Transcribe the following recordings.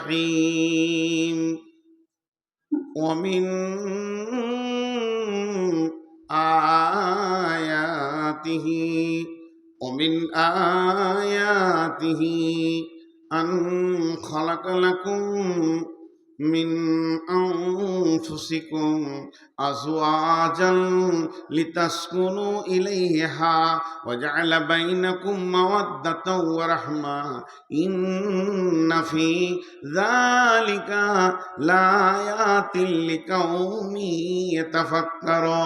الرحيم ومن آياته أن خلق لكم من أنفسكم أزواجا لتسكنوا إليها وجعل بينكم مودة ورحمة إن في ذلك لآيات لقوم يتفكرون।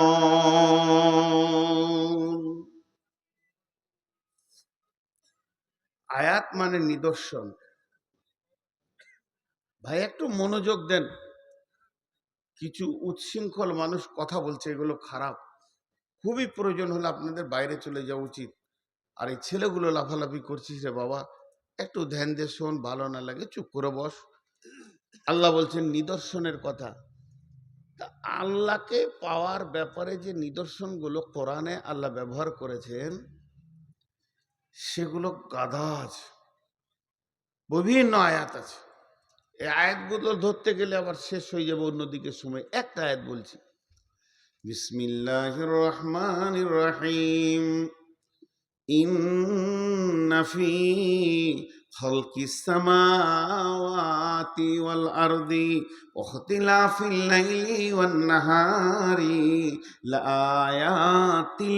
আয়াত মানে নিদর্শন। ভাই একটু মনোযোগ দেন, কিছু উচ্ছৃঙ্খল মানুষ কথা বলছে, এগুলো খারাপ। খুবই প্রয়োজন হলে আপনাদের বাইরে চলে যাওয়া উচিত। আর এই ছেলেগুলো লাফালাফি করছিস রে বাবা, একটু ধ্যান দিয়ে শোন, ভালো না লাগে চুপ করে বস। আল্লাহ বলছেন নিদর্শনের কথা। তা আল্লাহকে পাওয়ার ব্যাপারে যে নিদর্শনগুলো কোরআনে আল্লাহ ব্যবহার করেছেন সেগুলো গাধা আছে, বিভিন্ন আয়াত আছে। এই আয়াতগুলো ধরতে গেলে আবার শেষ হয়ে যাবে অন্যদিকে সময়। একটা আয়াত বলছি, বিসমিল্লাহির রহমানির রহিম ইন্না ফি খালকিস সামাওয়াতি ওয়াল আরদি ওয়া ইখতিলাফিল লাইলি ওয়ান নাহারি লাআয়াতিল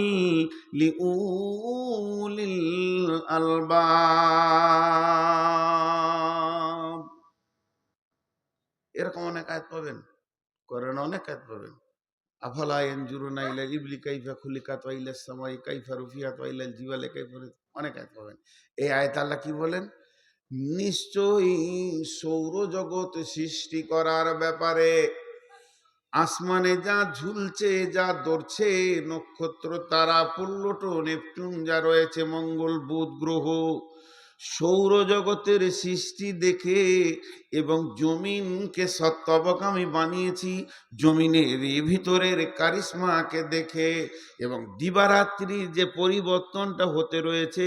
লিউলিল আলবাব। এরকম অনেক আয়াত পাবেন, কোরআনে অনেক আয়াত পাবেন। আফালা ইয়ানজুরুনা ইলা ইবলি কাইফা খুলিকাত ওয়া ইলাস সামাই কাইফা রুফিয়াত ওয়া ইলাল জিবালি কাইফা, অনেক আয়াত পাবেন। এই আয়াতে আল্লাহ কি বলেন? নিশ্চয়ই সৌরজগৎ সৃষ্টি করার ব্যাপারে, আসমানে যা ঝুলছে যা দৌড়ছে, নক্ষত্র তারা প্লুটো নেপচুন যা রয়েছে, মঙ্গল বুধ গ্রহ, সৌরজগতের সৃষ্টি দেখে এবং জমিনকে সত্যবক আমি বানিয়েছি, জমিনের ভিতরের কারিশমাকে দেখে এবং দিবারাত্রির যে পরিবর্তনটা হতে রয়েছে,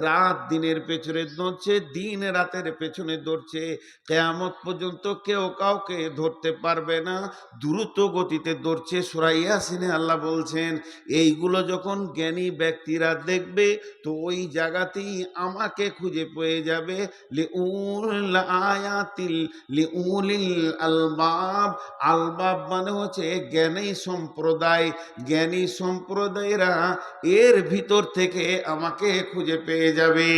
রাত দিনের পেছনে দৌড়ছে, দিন রাতের পেছনে দৌড়ছে, কিয়ামত পর্যন্ত কেউ কাউকে ধরতে পারবে না, দ্রুত গতিতে দৌড়ছে। সূরা ইয়াসিনে আল্লাহ বলছেন এইগুলো যখন জ্ঞানী ব্যক্তিরা দেখবে তো ওই জায়গাতেই আমাকে খুঁজে পেয়ে যাবে। লিউল আয়াতিল লিউলিল আলবাব, আলবাব মানে হচ্ছে জ্ঞানী সম্প্রদায়, জ্ঞানী সম্প্রদায়রা এর ভিতর থেকে আমাকে খুঁজে পেয়ে যাবে।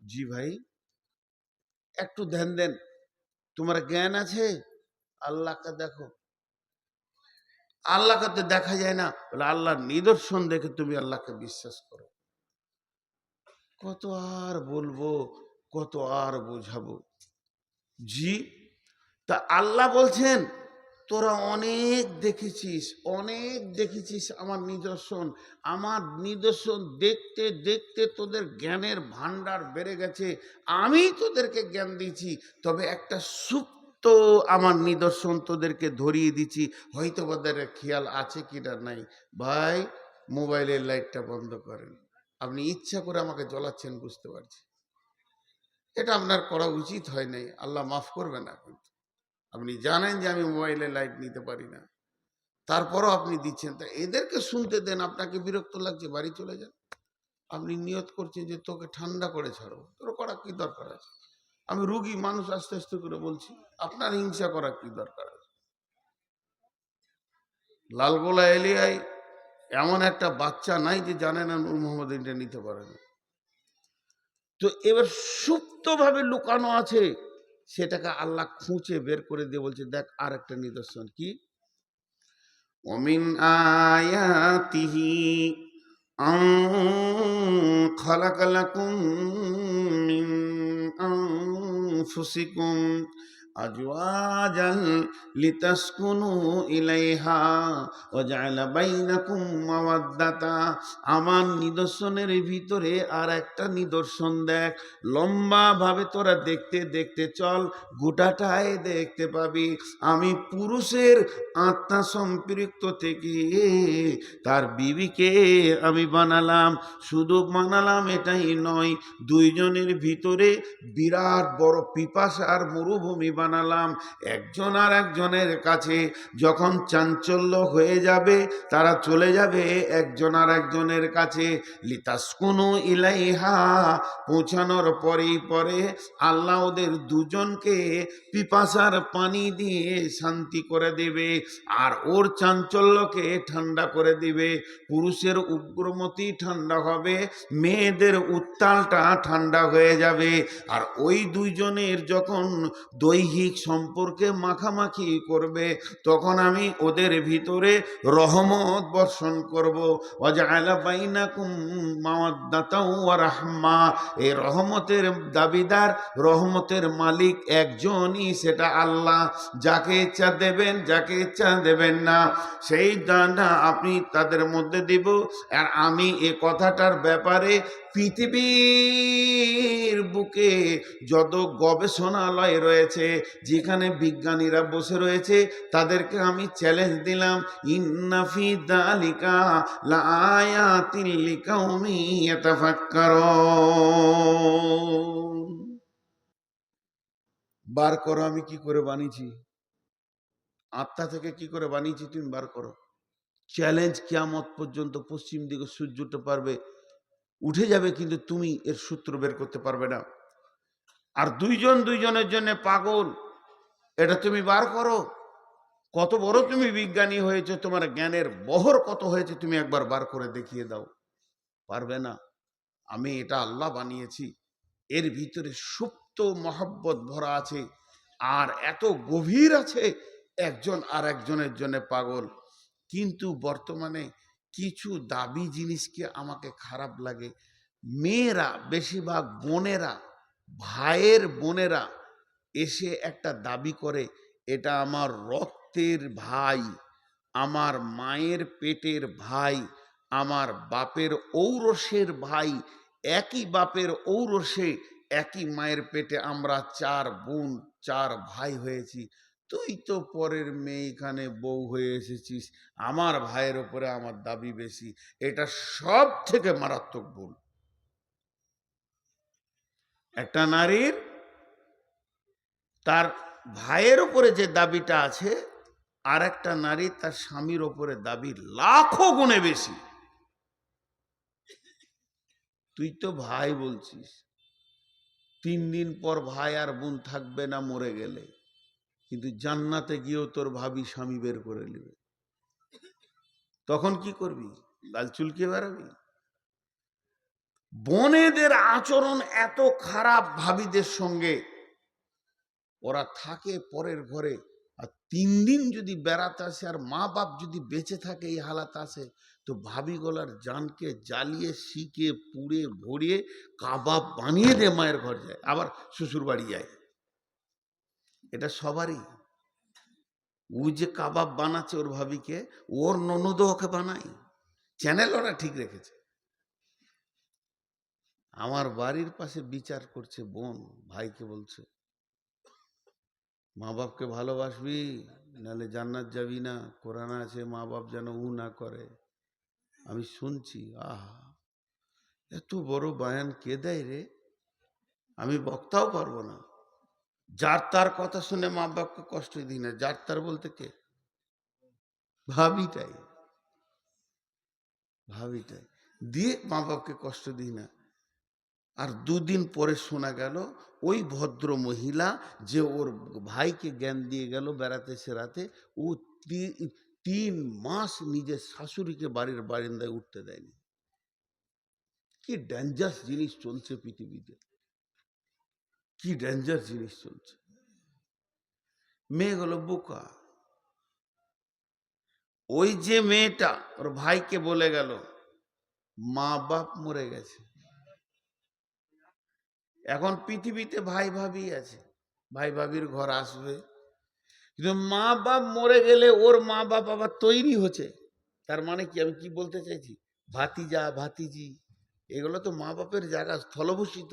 জি ভাই একটু ধ্যান দেন। তোমার জ্ঞান আছে, আল্লাহকে দেখো। আল্লাহকে তো দেখা যায় না, বলে আল্লাহর নিদর্শন দেখে তুমি আল্লাহকে বিশ্বাস করো। কত আর বলবো, কত আর বোঝাবো। জি, তা আল্লাহ বলছেন তোরা অনেক দেখেছিস আমার নিদর্শন। আমার নিদর্শন দেখতে দেখতে তোদের জ্ঞানের ভান্ডার বেড়ে গেছে, আমি তোদেরকে জ্ঞান দিয়েছি। তবে একটা সুপ্ত আমার নিদর্শন তোদেরকে ধরিয়ে দিচ্ছি, হয়তো ওদের খেয়াল আছে কিনা নাই। ভাই মোবাইলের লাইটটা বন্ধ করেন। আপনি ইচ্ছা করে আমাকে জ্বলাচ্ছেন, বুঝতে পারছি, এটা আপনার করা উচিত হয় নাই, আল্লাহ মাফ করবে না। কিন্তু আপনি জানেন যে আমি মোবাইলে লাইট নিতে পারি না, তারপরও আপনি দিচ্ছেন। তা এদেরকে শুনতে দেন, আপনাকে বিরক্ত লাগছে বাড়ি চলে যান। আপনি নিয়ত করছেন যে তোকে ঠান্ডা করে ছাড়বো, তোর করা কি দরকার আছে? আমি রুগী মানুষ, আস্তে আস্তে করে বলছি, আপনার হিংসা করা কি দরকার আছে? লালগোলা এলিয়ায় এমন একটা বাচ্চা নাই যে জানে না নূর মোহাম্মদ এটা নিতে পারে না। তো এবার সুপ্তভাবে লুকানো আছে, সেটাকে আল্লাহ খুঁচে বের করে দিয়ে বলছে দেখ আর একটা নিদর্শন কি, ওমিন আয়াতিহি আন খালাকা লাকুম মিন আনফুসিকুম আজওয়াজাল লিতাসকুনু ইলাইহা ওয়া জাআলা বাইনাকুম মাওয়াদ্দাতা। আমার নিদর্শনের ভিতরে আর একটা নিদর্শন দেখ, লম্বা ভাবে তোরা দেখতে দেখতে চল, গোটাটাই দেখতে পাবি। আমি পুরুষের আত্মা সম্পৃক্ত থেকে তার বিবিকে আমি বানালাম। শুধু বানালাম এটাই নয়, দুইজনের ভিতরে বিরাট বড় পিপাসার মরুভূমি বানালাম। একজন আর একজনের কাছে যখন চাঞ্চল্য হয়ে যাবে, তারা চলে যাবে একজন আর একজনের কাছে। লিতাসকুনু ইলাইহা, পৌঁছানোর পরেই পরে আল্লাহ ওদের দুজনকে পিপাসার পানি দিয়ে শান্তি করে দেবে, আর ওর চাঞ্চল্যকে ঠান্ডা করে দিবে। পুরুষের উগ্রমতি ঠান্ডা হবে, মেয়েদের উত্তালটা ঠান্ডা হয়ে যাবে। আর ওই দুইজনের যখন দৈহিক সম্পর্কে মাখামাখি করবে, তখন আমি ওদের ভিতরে রহমত বর্ষণ করব। ওয়াজআলা বাইনাকুম মাওয়াদ্দাতাও ওয়া রাহমা। এই রহমতের দাবিদার, রহমতের মালিক একজনই, সেটা আল্লাহ। যাকে ইচ্ছা দেবেন, যাকে ইচ্ছা দেবেন না, সেই দানটা আপনি তাদের মধ্যে দিব। আর আমি এ কথাটার ব্যাপারে পৃথিবীর বুকে যত গবেষণালয় রয়েছে, যেখানে বিজ্ঞানীরা বসে রয়েছে, তাদেরকে আমি চ্যালেঞ্জ দিলাম, ইন্না ফি যালিকা লাআয়াতিন লিকাউমি ইয়াতাফাক্কারুন। বার করো আমি কি করে বানিয়েছি, আত্মা থেকে কি করে বানিয়েছি, তুমি বার করো। চ্যালেঞ্জ, কিয়ামত পর্যন্ত পশ্চিম দিকে সূর্যটা পারবে উঠে যাবে, কিন্তু তুমি এর সূত্র বের করতে পারবে না। আর দুইজন দুইজনের জন্য পাগল, এটা তুমি বার করো। কত বড় তুমি বিজ্ঞানী হয়েছে, তোমার জ্ঞানের বহর কত হয়েছে, তুমি একবার বার করে দেখিয়ে দাও। পারবে না। আমি এটা আল্লাহ বানিয়েছি, এর ভিতরে সুপ্ত মহব্বত ভরা আছে, আর এত গভীর আছে, একজন আর একজনের জন্য পাগল। কিন্তু বর্তমানে কিছু দাবি জিনিসকে আমাকে খারাপ লাগে। মেয়েরা, বেশিরভাগ বোনেরা, ভাইয়ের বোনেরা এসে একটা দাবি করে, এটা আমার রক্তের ভাই, আমার মায়ের পেটের ভাই, আমার বাপের ঔরসের ভাই, একই বাপের ঔরসে একই মায়ের পেটে আমরা চার বোন চার ভাই হয়েছি। তুই তো পরের মেয়ে, এখানে বউ হয়ে এসেছিস, আমার ভাইয়ের ওপরে আমার দাবি বেশি। এটা সব থেকে মারাত্মক ভুল। একটা নারীর তার ভাইয়ের ওপরে যে দাবিটা আছে, আর একটা নারী তার স্বামীর ওপরে দাবি লাখো গুণে বেশি। তুই তো ভাই বলছিস, 3 দিন পর ভাই আর বোন থাকবে না মরে গেলে, কিন্তু জান্নাতে গিয়েও তোর ভাবি স্বামী বের করে নেবে। তখন কি করবি? গাল চুলকে বেড়াবি? বোনেদের আচরণ এত খারাপ ভাবিদের সঙ্গে, ওরা থাকে পরের ঘরে, আর 3 দিন যদি বেড়াতে আসে আর মা বাপ যদি বেঁচে থাকে এই হালাত আসে, তো ভাবি গলার জানকে জ্বালিয়ে শিকে পুড়ে ভরিয়ে কাবাব বানিয়ে দে, মায়ের ঘর যায়, আবার শ্বশুর বাড়ি যায়। এটা সবারই। ও যে কাবাব বানাচ্ছে ওর ভাবিকে, ওর ননদও ওকে বানায়। চ্যানেল ওরা ঠিক রেখেছে। আমার বাড়ির পাশে বিচার করছে বোন, ভাইকে বলছে, মা বাপকে ভালোবাসবি, নাহলে জান্নাত যাবি না, কোরআন আছে মা বাপ যেন উ না করে। আমি শুনছি, আহা, এত বড় বায়ান কে দেয় রে? আমি বক্তাও পারবো না। যার তার কথা শুনে মা বাপকে কষ্ট দিই না। যার তার বলতে কে? ভাবিটাই, ভাবিটাই দিয়ে মা বাপকে কষ্ট দিই না। আর 2 দিন পরে শোনা গেল ওই ভদ্র মহিলা যে ওর ভাইকে জ্ঞান দিয়ে গেল বেড়াতে সেরাতে, ও 3 মাস নিজের শাশুড়িকে বাড়ির বারান্দায় উঠতে দেয়নি। কি ডেঞ্জার জিনিস চলছে পৃথিবীতে, কি ডেঞ্জার জিনিস চলছে। মেয়েগুলো বোকা। ওই যে মেয়েটা ওর ভাইকে বলে গেল, মা বাপ মরে গেছে, এখন পৃথিবীতে ভাই ভাবি আছে, ভাই ভাবির ঘর আসবে। কিন্তু মা বাপ মরে গেলে ওর মা বাপ আবার তৈরি হচ্ছে। তার মানে কি, আমি কি বলতে চাইছি, ভাতিজা ভাতিজি এগুলো তো মা বাপের জায়গা স্থলভূষিত।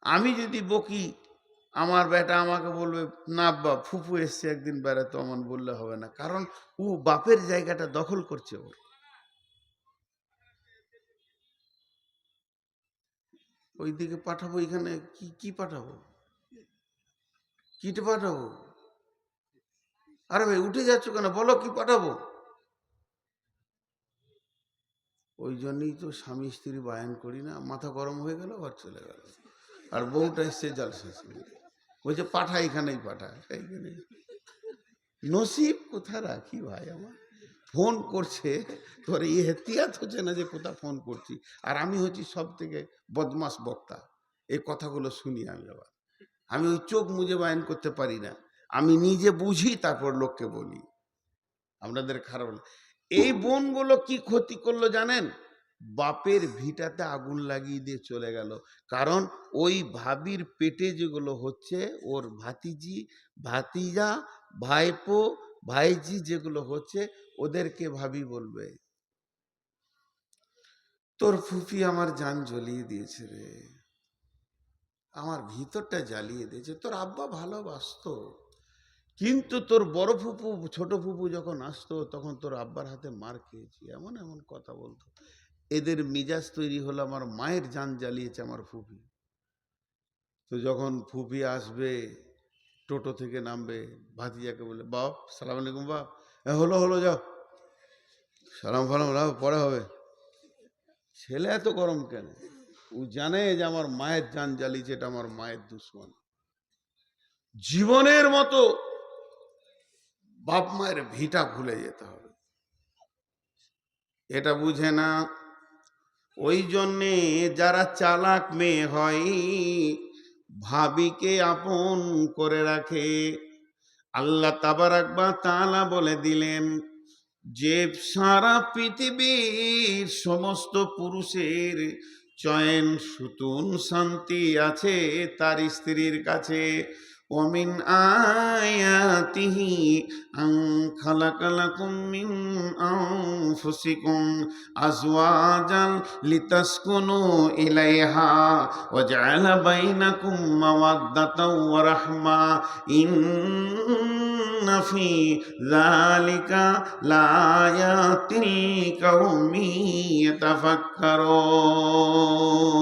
আমি যদি বকি, আমার বেটা আমাকে বলবে, না বাপ ফুফু এসছে একদিন বেড়াতে, অমন বললে হবে না, কারণ ও বাপের জায়গাটা দখল করছে ওর। ওইদিকে পাঠাবো, এখানে কি কি পাঠাবো, কিটা পাঠাবো? আরে ভাই উঠে যাচ্ছ কেন, বলো কি পাঠাবো? ওই জন্যই তো স্বামী স্ত্রী বায়ান করি না, মাথা গরম হয়ে গেল ঘর চলে গেল। আর বউটা এসছে জাল শেষ করে, বলছে পাঠা, এখানেই পাঠা, এইখানে। নসিব কোথায় রাখি ভাই আমার, ফোন করছে, তোর এহতিয়াত হচ্ছে না যে কোথা ফোন করছি। আর আমি হচ্ছি সব থেকে বদমাস বক্তা, এই কথাগুলো শুনি আমি। আবার আমি ওই চোখ মুজে বায়ান করতে পারি না, আমি নিজে বুঝি তারপর লোককে বলি। আপনাদের খারাপ, এই বোনগুলো কি ক্ষতি করলো জানেন? বাপের ভিটাতে আগুন লাগিয়ে দিয়ে চলে গেল। কারণ ওই ভাবির পেটে যেগুলো হচ্ছে, ওর ভাতিজি ভাতিজা ভাইপো ভাইজি যেগুলো হচ্ছে, ওদেরকে ভাবি বলবে, তোর ফুফি আমার জান জ্বলিয়ে দিয়েছে রে, আমার ভিতরটা জ্বালিয়ে দিয়েছে। তোর আব্বা ভালোবাসতো, কিন্তু তোর বড় ফুপু ছোট ফুপু যখন আসতো তখন তোর আব্বার হাতে মার খেয়েছি, এমন এমন কথা বলতো। এদের মিজাজ তৈরি হলো, আমার মায়ের জান জ্বালিয়েছে আমার ফুফি। তো যখন ফুফি আসবে, টোটো থেকে নামবে, ভাতিজাকে বলে, বাপ সালাম আলাইকুম বাপ, হলো হলো যাও, সালাম ফালাম লাও, পরে হবে। ছেলে এত গরম কেন? ও জানে যে আমার মায়ের জান জ্বালিয়েছে, এটা আমার মায়ের দুশ্মন। জীবনের মতো বাপ মায়ের ভিটা ভুলে যেতে হবে, এটা বুঝে না। ওই জন্যে যারা চালাক মেয়ে হয়, ভাবিকে আপন করে রাখে। আল্লাহ তাবারাক ওয়া তাআলা বলে দিলেন যে সারা পৃথিবীর সমস্ত পুরুষের চয়ন সুতুন শান্তি আছে তার স্ত্রীর কাছে। ওমিন আয়াতিহি আন খালাকালাকুম মিন আনফুসিকুম আজওয়াজান লিতাসকুনু ইলাইহা ওয়া জাআলা বাইনাকুম মাওয়াদ্দাতাও ওয়া রাহমা ইন্না ফি যালিকা লায়াতিল লিকাউমি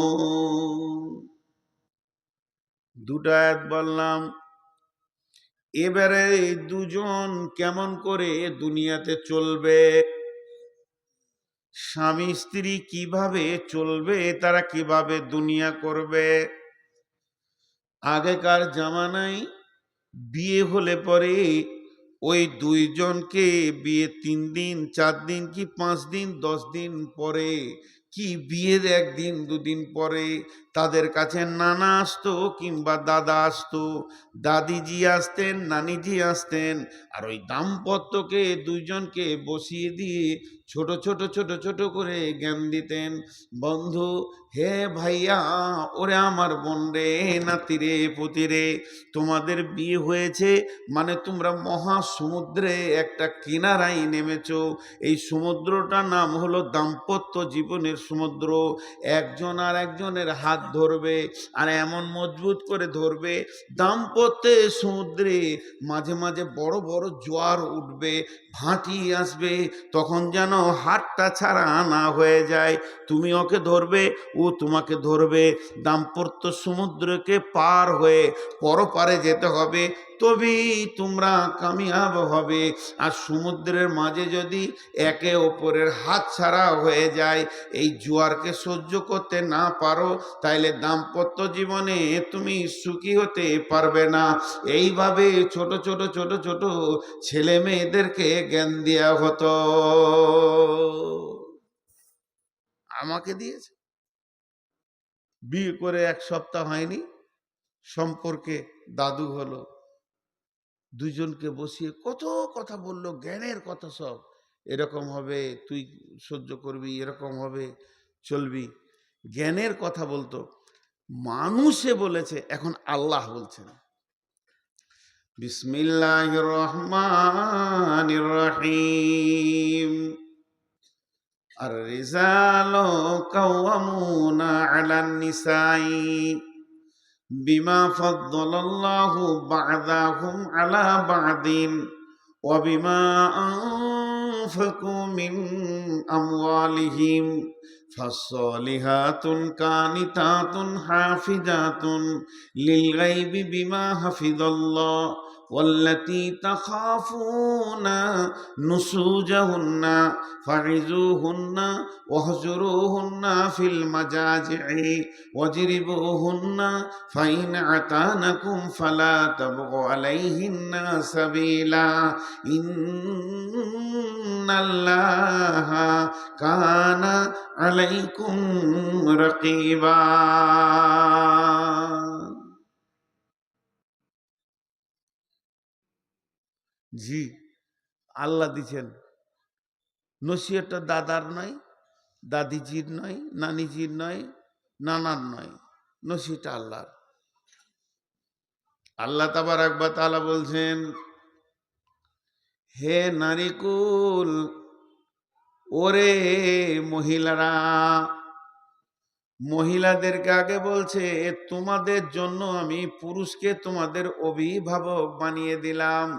ইয়াতাফাক্কারুন। দুটো আয়াত বললাম। এবারে দুজন কেমন করে দুনিয়াতে চলবে, স্বামী স্ত্রী কিভাবে চলবে, তারা কিভাবে দুনিয়া করবে। আগেকার জামানায় বিয়ে হলে পরে ওই দুইজনকে বিয়ে 3 দিন 4 দিন কি 5 দিন 10 দিন পরে, কি বিয়ের 1 দিন 2 দিন পরে তাদের কাছে নানা আসতো কিংবা দাদা আসতো, দাদিজি আসতেন, নানিজি আসতেন। আর ওই দাম্পত্যকে দুইজনকে বসিয়ে দিয়ে ছোট ছোট ছোট ছোট করে জ্ঞান দিতেন। বন্ধু, হে ভাইয়া, ওরে আমার বোন রে, নাতিরে পুতিরে, তোমাদের বিয়ে হয়েছে মানে তোমরা মহাসমুদ্রে একটা কিনারায় নেমেছ। এই সমুদ্রটার নাম হলো দাম্পত্য জীবনের সমুদ্র। একজন আর একজনের হাত ধরবে, আর এমন মজবুত করে ধরবে, দাম্পত্যে সমুদ্রে মাঝে মাঝে বড় বড় জোয়ার উঠবে, ভাটি আসবে, তখন যেন হাতটা ছাড়া না হয়ে যায়। তুমি ওকে ধরবে, ও তোমাকে ধরবে, দাম্পত্য সমুদ্রকে পার হয়ে পরপারে যেতে হবে, তবেই তোমরা কামিয়াব হবে। আর সমুদ্রের মাঝে যদি একে অপরের হাত ছাড়া হয়ে যায়, এই জোয়ারকে সহ্য করতে না পারো, তাইলে দাম্পত্য জীবনে তুমি সুখী হতে পারবে না। এইভাবে ছোট ছোট ছোট ছোট ছেলে মেয়েদেরকে জ্ঞান দেওয়া হতো। আমাকে দিয়েছে, বিয়ে করে 1 সপ্তাহ হয়নি, সম্পর্কে দাদু হলো, দুজনকে বসিয়ে কত কথা বললো, জ্ঞানের কথা সব। এরকম হবে, তুই সহ্য করবি, এরকম হবে, চলবি, জ্ঞানের কথা বলতো। মানুষে বলেছে, এখন আল্লাহ বলছেন বিসমিল্লাহির রহমানির রহিম আর রিজালু কাওয়ামুনা আলান নিসাই বিমা ফাদ্দালাল্লাহু বা'দাহুম আলা বা'দিন ওয়া বিমা আনফাকু মিন আমওয়ালিহিম ফাসসালিহাতুন কানিতাতুন হাফিজাতুন লিল গায়বি বিমা হাফিজাল্লাহ ওয়াল্লাতী তাখাফুনা নুসুজাহুন্না ফাইজুহুন্না ওয়াহজুরুহুন্না ফিল মাজাজি'i ওয়াজরিবুহুন্না ফাইন আতানাকুম ফালা তাবগু আলাইহিন্না সাবিলা ইন্নাল্লাহা কানা আলাইকুম রাকিবা। জি, আল্লাহ দিচ্ছেন। নসিহতটা দাদার নয়, দাদিজির নয়, নানিজির নয়, নানার নয়, নসিহতটা আল্লাহর। আল্লাহ তাবারক ওয়া তাআলা বলছেন, হে নারীকুল, ওরে মহিলারা, মহিলাদেরকে আগে বলছে তোমাদের জন্য আমি পুরুষকে তোমাদের অভিভাবক বানিয়ে দিলাম।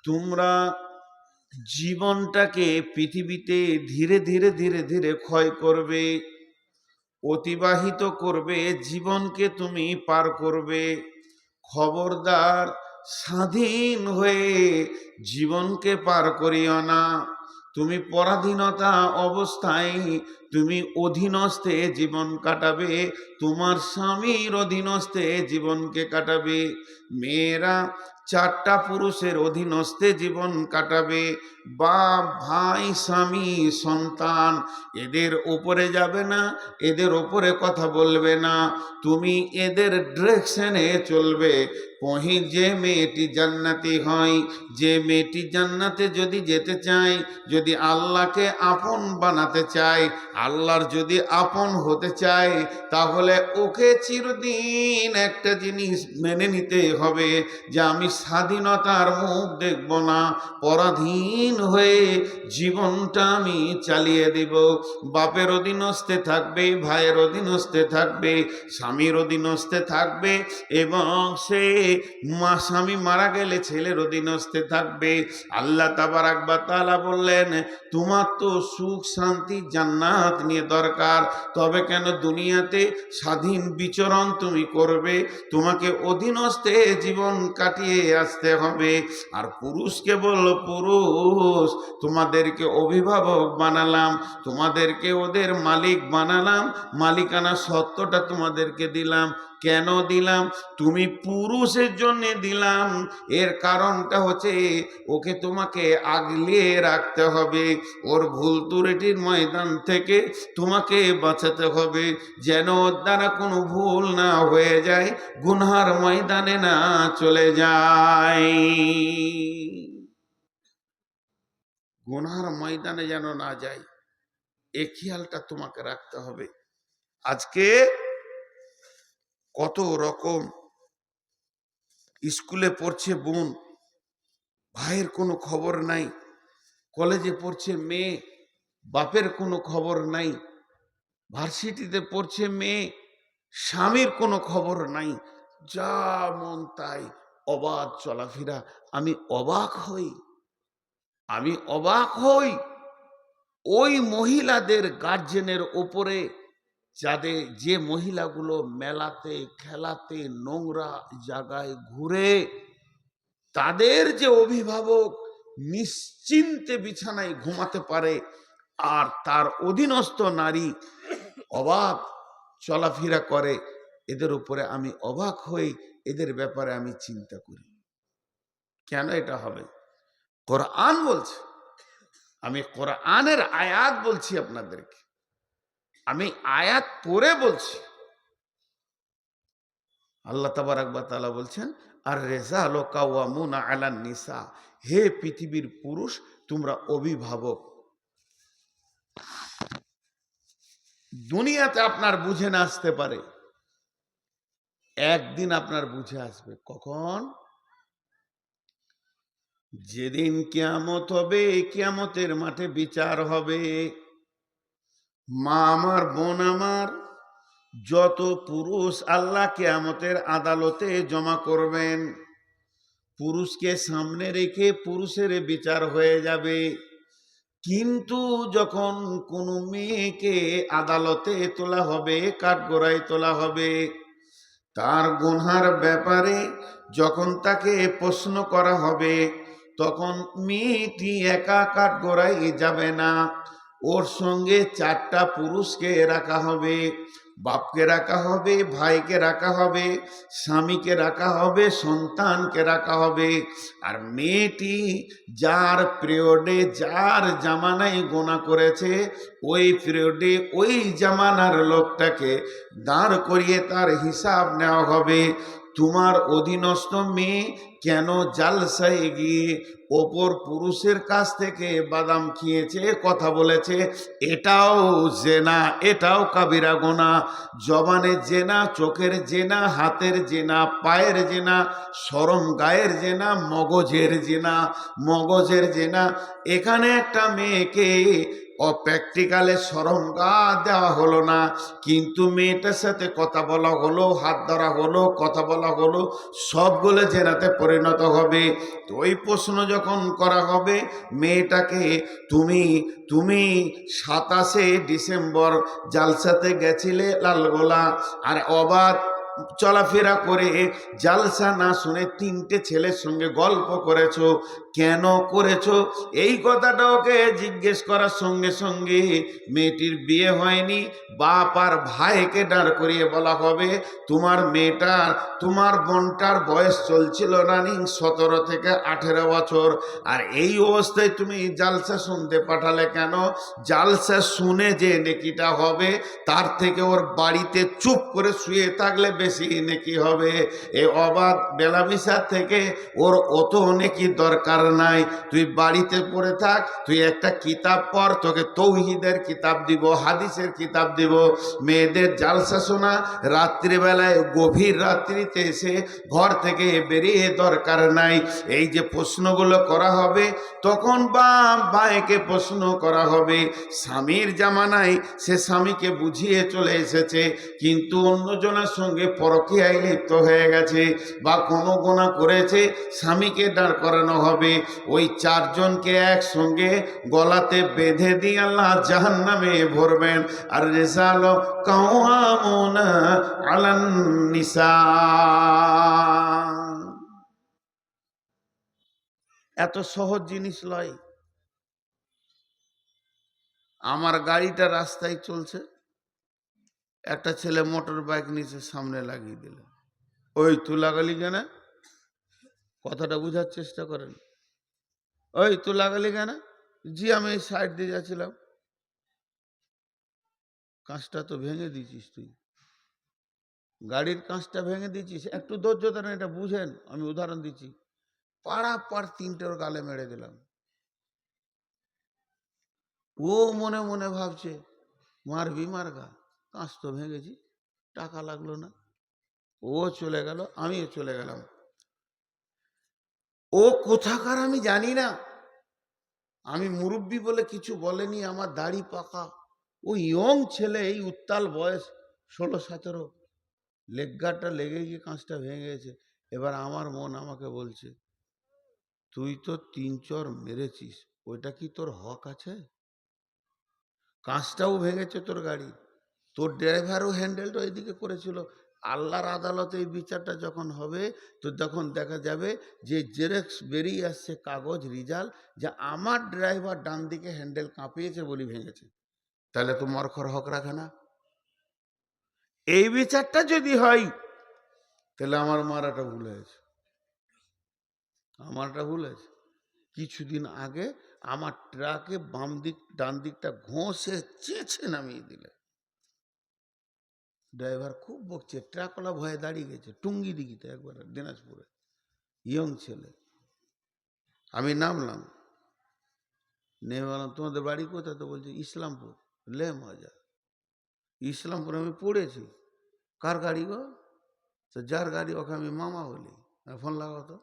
তোমরা জীবনটাকে পৃথিবীতে ধীরে ধীরে ধীরে ধীরে ক্ষয় করবে, অতিবাহিত করবে, জীবনকে তুমি পার করবে। খবরদার স্বাধীন হয়ে জীবনকে পার করিও না। তুমি পরাধীনতা অবস্থায় তুমি অধীনস্থে জীবন কাটাবে, তোমার স্বামীর অধীনস্থে জীবনকে কাটাবে। মেয়েরা চারটা পুরুষের অধীনস্থে জীবন কাটাবে, বাপ, ভাই, স্বামী, সন্তান, এদের ওপরে যাবে না, এদের ওপরে কথা বলবে না, তুমি এদের ডিরেকশনে চলবে। যে মেয়েটি জান্নাতি হয়, যে মেয়েটি জান্নাতে যদি যেতে চায়, যদি আল্লাহকে আপন বানাতে চায়, আল্লাহর যদি আপন হতে চায়, তাহলে ওকে চিরদিন একটা জিনিস মেনে নিতে হবে যে আমি স্বাধীনতার মুখ দেখব না, পরাধীন হয়ে জীবনটা আমি চালিয়ে দেব। বাপের অধীনস্থে থাকবে, ভাইয়ের অধীনস্থে থাকবে, স্বামীর অধীনস্থে থাকবে, এবং সে স্বামী মারা গেলে ছেলের অধীনস্থে থাকবে। আল্লাহ তাবারক ওয়া তাআলা বললেন, তোমার তো সুখ শান্তি জান্নাত নিয়ে দরকার, তবে কেন দুনিয়াতে স্বাধীন বিচরণ তুমি করবে? তোমাকে অধীনস্থে জীবন কাটিয়ে আসতে হবে। আর পুরুষকে বলল, পুরুষ তোমাদেরকে অভিভাবক বানালাম, তোমাদেরকে ওদের মালিক বানালাম, মালিকানা সত্ত্বটা তোমাদেরকে দিলাম। কেন দিলাম? তুমি পুরুষের জন্য দিলাম। এর কারণটা হচ্ছে ওকে তোমাকে আগলিয়ে রাখতে হবে, ওর ভুল ত্রুটির ময়দান থেকে তোমাকে বাঁচাতে হবে, যেন ওর দ্বারা কোনো ভুল না হয়ে যায়, গুনহার ময়দানে না চলে যায়, গুনহার ময়দানে যেন না যায়, এ খেয়ালটা তোমাকে রাখতে হবে। আজকে কত রকম স্কুলে পড়ছে বোন, ভাইয়ের কোনো খবর নাই, কলেজে পড়ছে মেয়ে, বাপের কোনো খবর নাই, ভার্সিটিতে পড়ছে মেয়ে, স্বামীর কোনো খবর নাই, যা মন তাই অবাধ চলাফেরা। আমি অবাক হই, আমি অবাক হই ওই মহিলাদের গার্জেনের ওপরে, যাদের যে মহিলাগুলো মেলাতে খেলাতে নোংরা জায়গায় ঘুরে, তাদের যে অভিভাবক নিশ্চিন্তে বিছানায় ঘুমাতে পারে, আর তার অধীনস্থ নারী অবাক চলাফেরা করে, এদের উপরে আমি অবাক হই, এদের ব্যাপারে আমি চিন্তা করি কেন এটা হবে। কোরআন বলছে, আমি কোরআনের আয়াত বলছি আপনাদেরকে, আমি আয়াত পড়ে বলছি। আল্লাহ তাবারক ওয়া তাআলা বলছেন, আর রিজালু কাওয়ামুনা আলান নিসা, হে পৃথিবীর পুরুষ তোমরা অভিভাবক। দুনিয়াতে আপনার বুঝে না আসতে পারে, একদিন আপনার বুঝে আসবে। কখন? যেদিন কিয়ামত হবে, কিয়ামতের মাঠে বিচার হবে। মা আমার, বোন আমার, যত পুরুষ আল্লাহ কিয়ামতের আদালতে জমা করবেন, পুরুষকে সামনে রেখে পুরুষের বিচার হয়ে যাবে। কিন্তু যখন কোনো মেয়েকে আদালতে তোলা হবে, কাঠগড়ায় তোলা হবে, তার গুনহার ব্যাপারে যখন তাকে প্রশ্ন করা হবে, তখন মেয়েটি একা কাঠগড়ায় যাবে না, ওর সঙ্গে 4টা পুরুষকে রাখা হবে। বাপকে রাখা হবে, ভাইকে রাখা হবে, স্বামীকে রাখা হবে, সন্তানকে রাখা হবে। আর মেয়েটি যার পিরিয়ডে, যার জামানায় গোনা করেছে, ওই পিরিয়ডে ওই জামানার লোকটাকে দাঁড় করিয়ে তার হিসাব নেওয়া হবে। তোমার অধীনস্থ মেয়ে কেন জালসায় গিয়ে অপর পুরুষের কাছ থেকে বাদাম খেয়েছে, কথা বলেছে, এটাও জেনা, এটাও কাবিরা গোনা। জবানে জেনা, চোখের জেনা, হাতের জেনা, পায়ের জেনা, শরম গায়ের জেনা, মগজের জেনা, মগজের জেনা। এখানে একটা মেয়েকে প্র্যাকটিক্যালে শরম গা দেওয়া হলো না, কিন্তু মেয়েটার সাথে কথা বলা হলো, হাত ধরা হলো, কথা বলা হলো, সবগুলো জেনাতে পরিণত হবে। তো ওই প্রশ্ন যখন করা হবে মেয়েটাকে, তুমি তুমি 27শে ডিসেম্বর জালসাতে গেছিলে লালগোলা, আর অবাধ চলাফেরা করে জালসা না শুনে 3টে ছেলের সঙ্গে গল্প করেছো, কেন করেছো? এই কথাটা ওকে জিজ্ঞেস করার সঙ্গে সঙ্গে মেয়েটির বিয়ে হয়নি, বাপ আর ভাইকে দাঁড় করিয়ে বলা হবে, তোমার মেয়েটার, তোমার বোনটার বয়স চলছিল রানিং 17 থেকে 18 বছর, আর এই অবস্থায় তুমি জালসা শুনতে পাঠালে কেন? জালসা শুনে যে নেকিটা হবে, তার থেকে ওর বাড়িতে চুপ করে শুয়ে থাকলে বেশি নেকি হবে। এ অবাধ বেলামিশার থেকে ওর অত নেকি দরকার নাই। তুই বাড়িতে পড়ে থাক, তুই একটা কিতাব পড়, তোকে তৌহিদের কিতাব দিব, হাদিসের কিতাব দিব। মেয়েদের জালসা শোনা রাত্রিবেলায়, গভীর রাত্রিতে এসে ঘর থেকে বেরিয়ে দরকার নাই। এই যে প্রশ্নগুলো করা হবে, তখন বাপ ভাইকে প্রশ্ন করা হবে। স্বামীর জামানায় সে স্বামীকে বুঝিয়ে চলে এসেছে, কিন্তু অন্যজনের সঙ্গে পরকীয়ায় লিপ্ত হয়ে গেছে বা কোনো গোনা করেছে, স্বামীকে দাঁড় করানো হবে। ওই 4 জনকে একসঙ্গে গলাতে বেঁধে দিয়ে আল্লাহ জাহান্নামে ভরবেন। আর রিজাল কাওয়ামুনা আলান নিসা। এত সহজ জিনিস লয়। আমার গাড়িটা রাস্তায় চলছে, একটা ছেলে মোটর বাইক নিচে সামনে লাগিয়ে দিল। ওই তুই লাগালি কেন? কথাটা বোঝার চেষ্টা করেন। ওই তুই লাগালি কেন? জি আমি সাইড দিয়ে যাচ্ছিলাম। কাঁচটা তো ভেঙে দিয়েছিস তুই, গাড়ির কাঁচটা ভেঙে দিয়েছিস, একটু ধৈর্য ধরেন, এটা বুঝেন, আমি উদাহরণ দিচ্ছি। পাড়া পাড় 3টের গালে মেরে দিলাম। ও মনে মনে ভাবছে মারবি মারগা, কাঁচ তো ভেঙেছি, টাকা লাগলো না। ও চলে গেল, আমিও চলে গেলাম। ও কোথাকার আমি জানি না, আমি মুরব্বী বলে কিছু বলেনি, আমার দাড়ি পাকা। ও ইয়ং ছেলে, এই উত্তাল বয়স 16-17, লেগগাটা লেগে গিয়ে কাঁচটা ভেঙে গেছে। এবার আমার মন আমাকে বলছে, তুই তো 3 চর মেরেছিস, ওইটা কি তোর হক আছে? কাঁচটাও ভেঙেছে তোর গাড়ি, তোর ড্রাইভারও হ্যান্ডেলটা এদিকে করেছিল। আল্লাহর আদালতে এই বিচারটা যখন হবে, তো তখন দেখা যাবে যে জেরক্স বেরিয়ে আসছে, কাগজ, রিজাল্ট, যে আমার ড্রাইভার ডান দিকে হ্যান্ডেল কাঁপিয়েছে বলি ভেঙেছে। তাহলে তো মরখর হক রাখে না। এই বিচারটা যদি হয়, তাহলে আমার মারাটা ভুল হয়েছে, আমারটা ভুল হয়েছে। কিছুদিন আগে আমার ট্রাকে বাম দিক ডান দিকটা ঘষে চেঁচে নামিয়ে দিলে, ড্রাইভার খুব বকছে, ট্রাকওয়ালা ভয়ে দাঁড়িয়ে গেছে টুঙ্গি দিঘিতে, একবার দিনাজপুরে, ইয়ং ছেলে। আমি নামলাম, নেমে বললাম তোমাদের বাড়ি কোথায়? তো বলছে ইসলামপুর। লে মজা, ইসলামপুরে আমি পড়েছি। কার গাড়ি গো? তো যার গাড়ি ওকে আমি মামা বলি। ফোন লাগাও তো।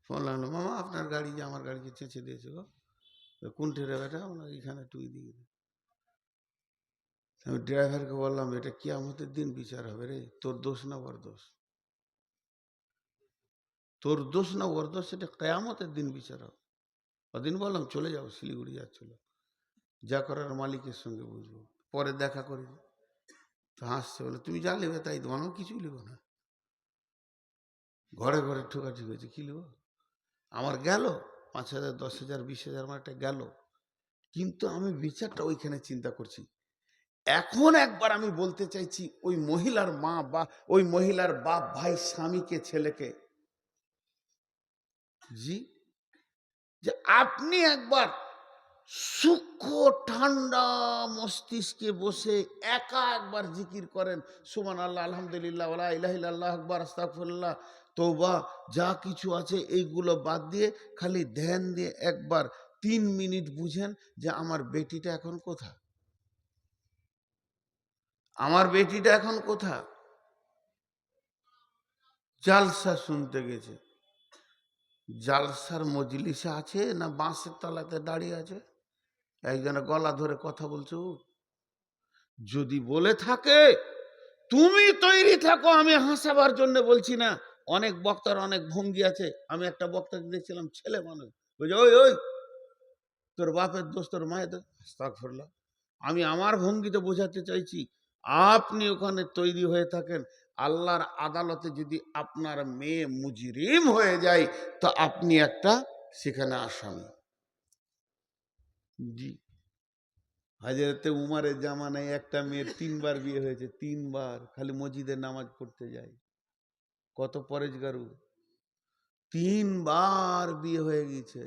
ফোন লাগলো, মামা আপনার গাড়ি যে আমার গাড়িকে চেঁচে দিয়েছে গো। কোনটি রে বেটা? এখানে টুই দিয়ে দে। আমি ড্রাইভারকে বললাম, এটা কিয়ামতের দিন বিচার হবে রে, তোর দোষ না ওর দোষ, তোর দোষ না ওর দোষ, সেটা কেয়ামতের দিন বিচার হবে। ওদিন বললাম চলে যাও, শিলিগুড়ি যাচ্ছিল, যা করার মালিকের সঙ্গে বুঝবো, পরে দেখা করি। তো হাসছে, বলে তুমি যা নেবে তাই দেবো, আমি কিছুই নেবো না, ঘরে ঘরে ঠোকাঠুকি হয়েছে, কি নেবো? আমার গেল 5,000, 10,000, 20,000 আমার একটা গেল, কিন্তু আমি বিচারটা ওইখানে চিন্তা করছি। এখন একবার আমি বলতে চাইছি, ওই মহিলার মা বা ওই মহিলার বাপ ভাই স্বামীকে ছেলেকে, জি, যে আপনি একবার সূক্ষ্ম ঠান্ডা মস্তিষ্কে বসে একা একবার জিকির করেন, সুবহানাল্লাহ, আলহামদুলিল্লাহ, ওয়া লা ইলাহা ইল্লাল্লাহ, আকবার, আস্তাগফিরুল্লাহ, তওবা, যা কিছু আছে এইগুলো বাদ দিয়ে খালি ধ্যান দিয়ে একবার 3 মিনিট বুঝেন যে আমার বেটিটা এখন কোথায়, আমার বেটিটা এখন কোথায়? জালসা শুনতে গেছে। জালসার মজলিসে আছে না বাঁশের তলাতে দাঁড়িয়ে আছে? একজনে গলা ধরে কথা বলছো। যদি বলে থাকে তুমি তৈরি থাকো, আমি হাসাবার জন্য বলছি না। অনেক বক্তার অনেক ভঙ্গি আছে। আমি একটা বক্তাকে দেখছিলাম, ছেলে মানুষ, বুঝে, ওই ওই তোর বাপের দোষ, তোর মায়ের দোষ, আস্তাগফিরুল্লাহ। আমি আমার ভঙ্গিতে বোঝাতে চাইছি, আপনি ওখানে তৈরি হয়ে থাকেন, আল্লাহর আদালতে যদি আপনার মেয়ে মুজরিম হয়ে যায়, তো আপনি একটা সেখানে আসামি। জি, হাজরতে উমারের জামানায় একটা মেয়ের 3বার বিয়ে হয়েছে, 3বার, খালি মসজিদে নামাজ পড়তে যায়। কত পরেজগারু, 3বার বিয়ে হয়ে গেছে।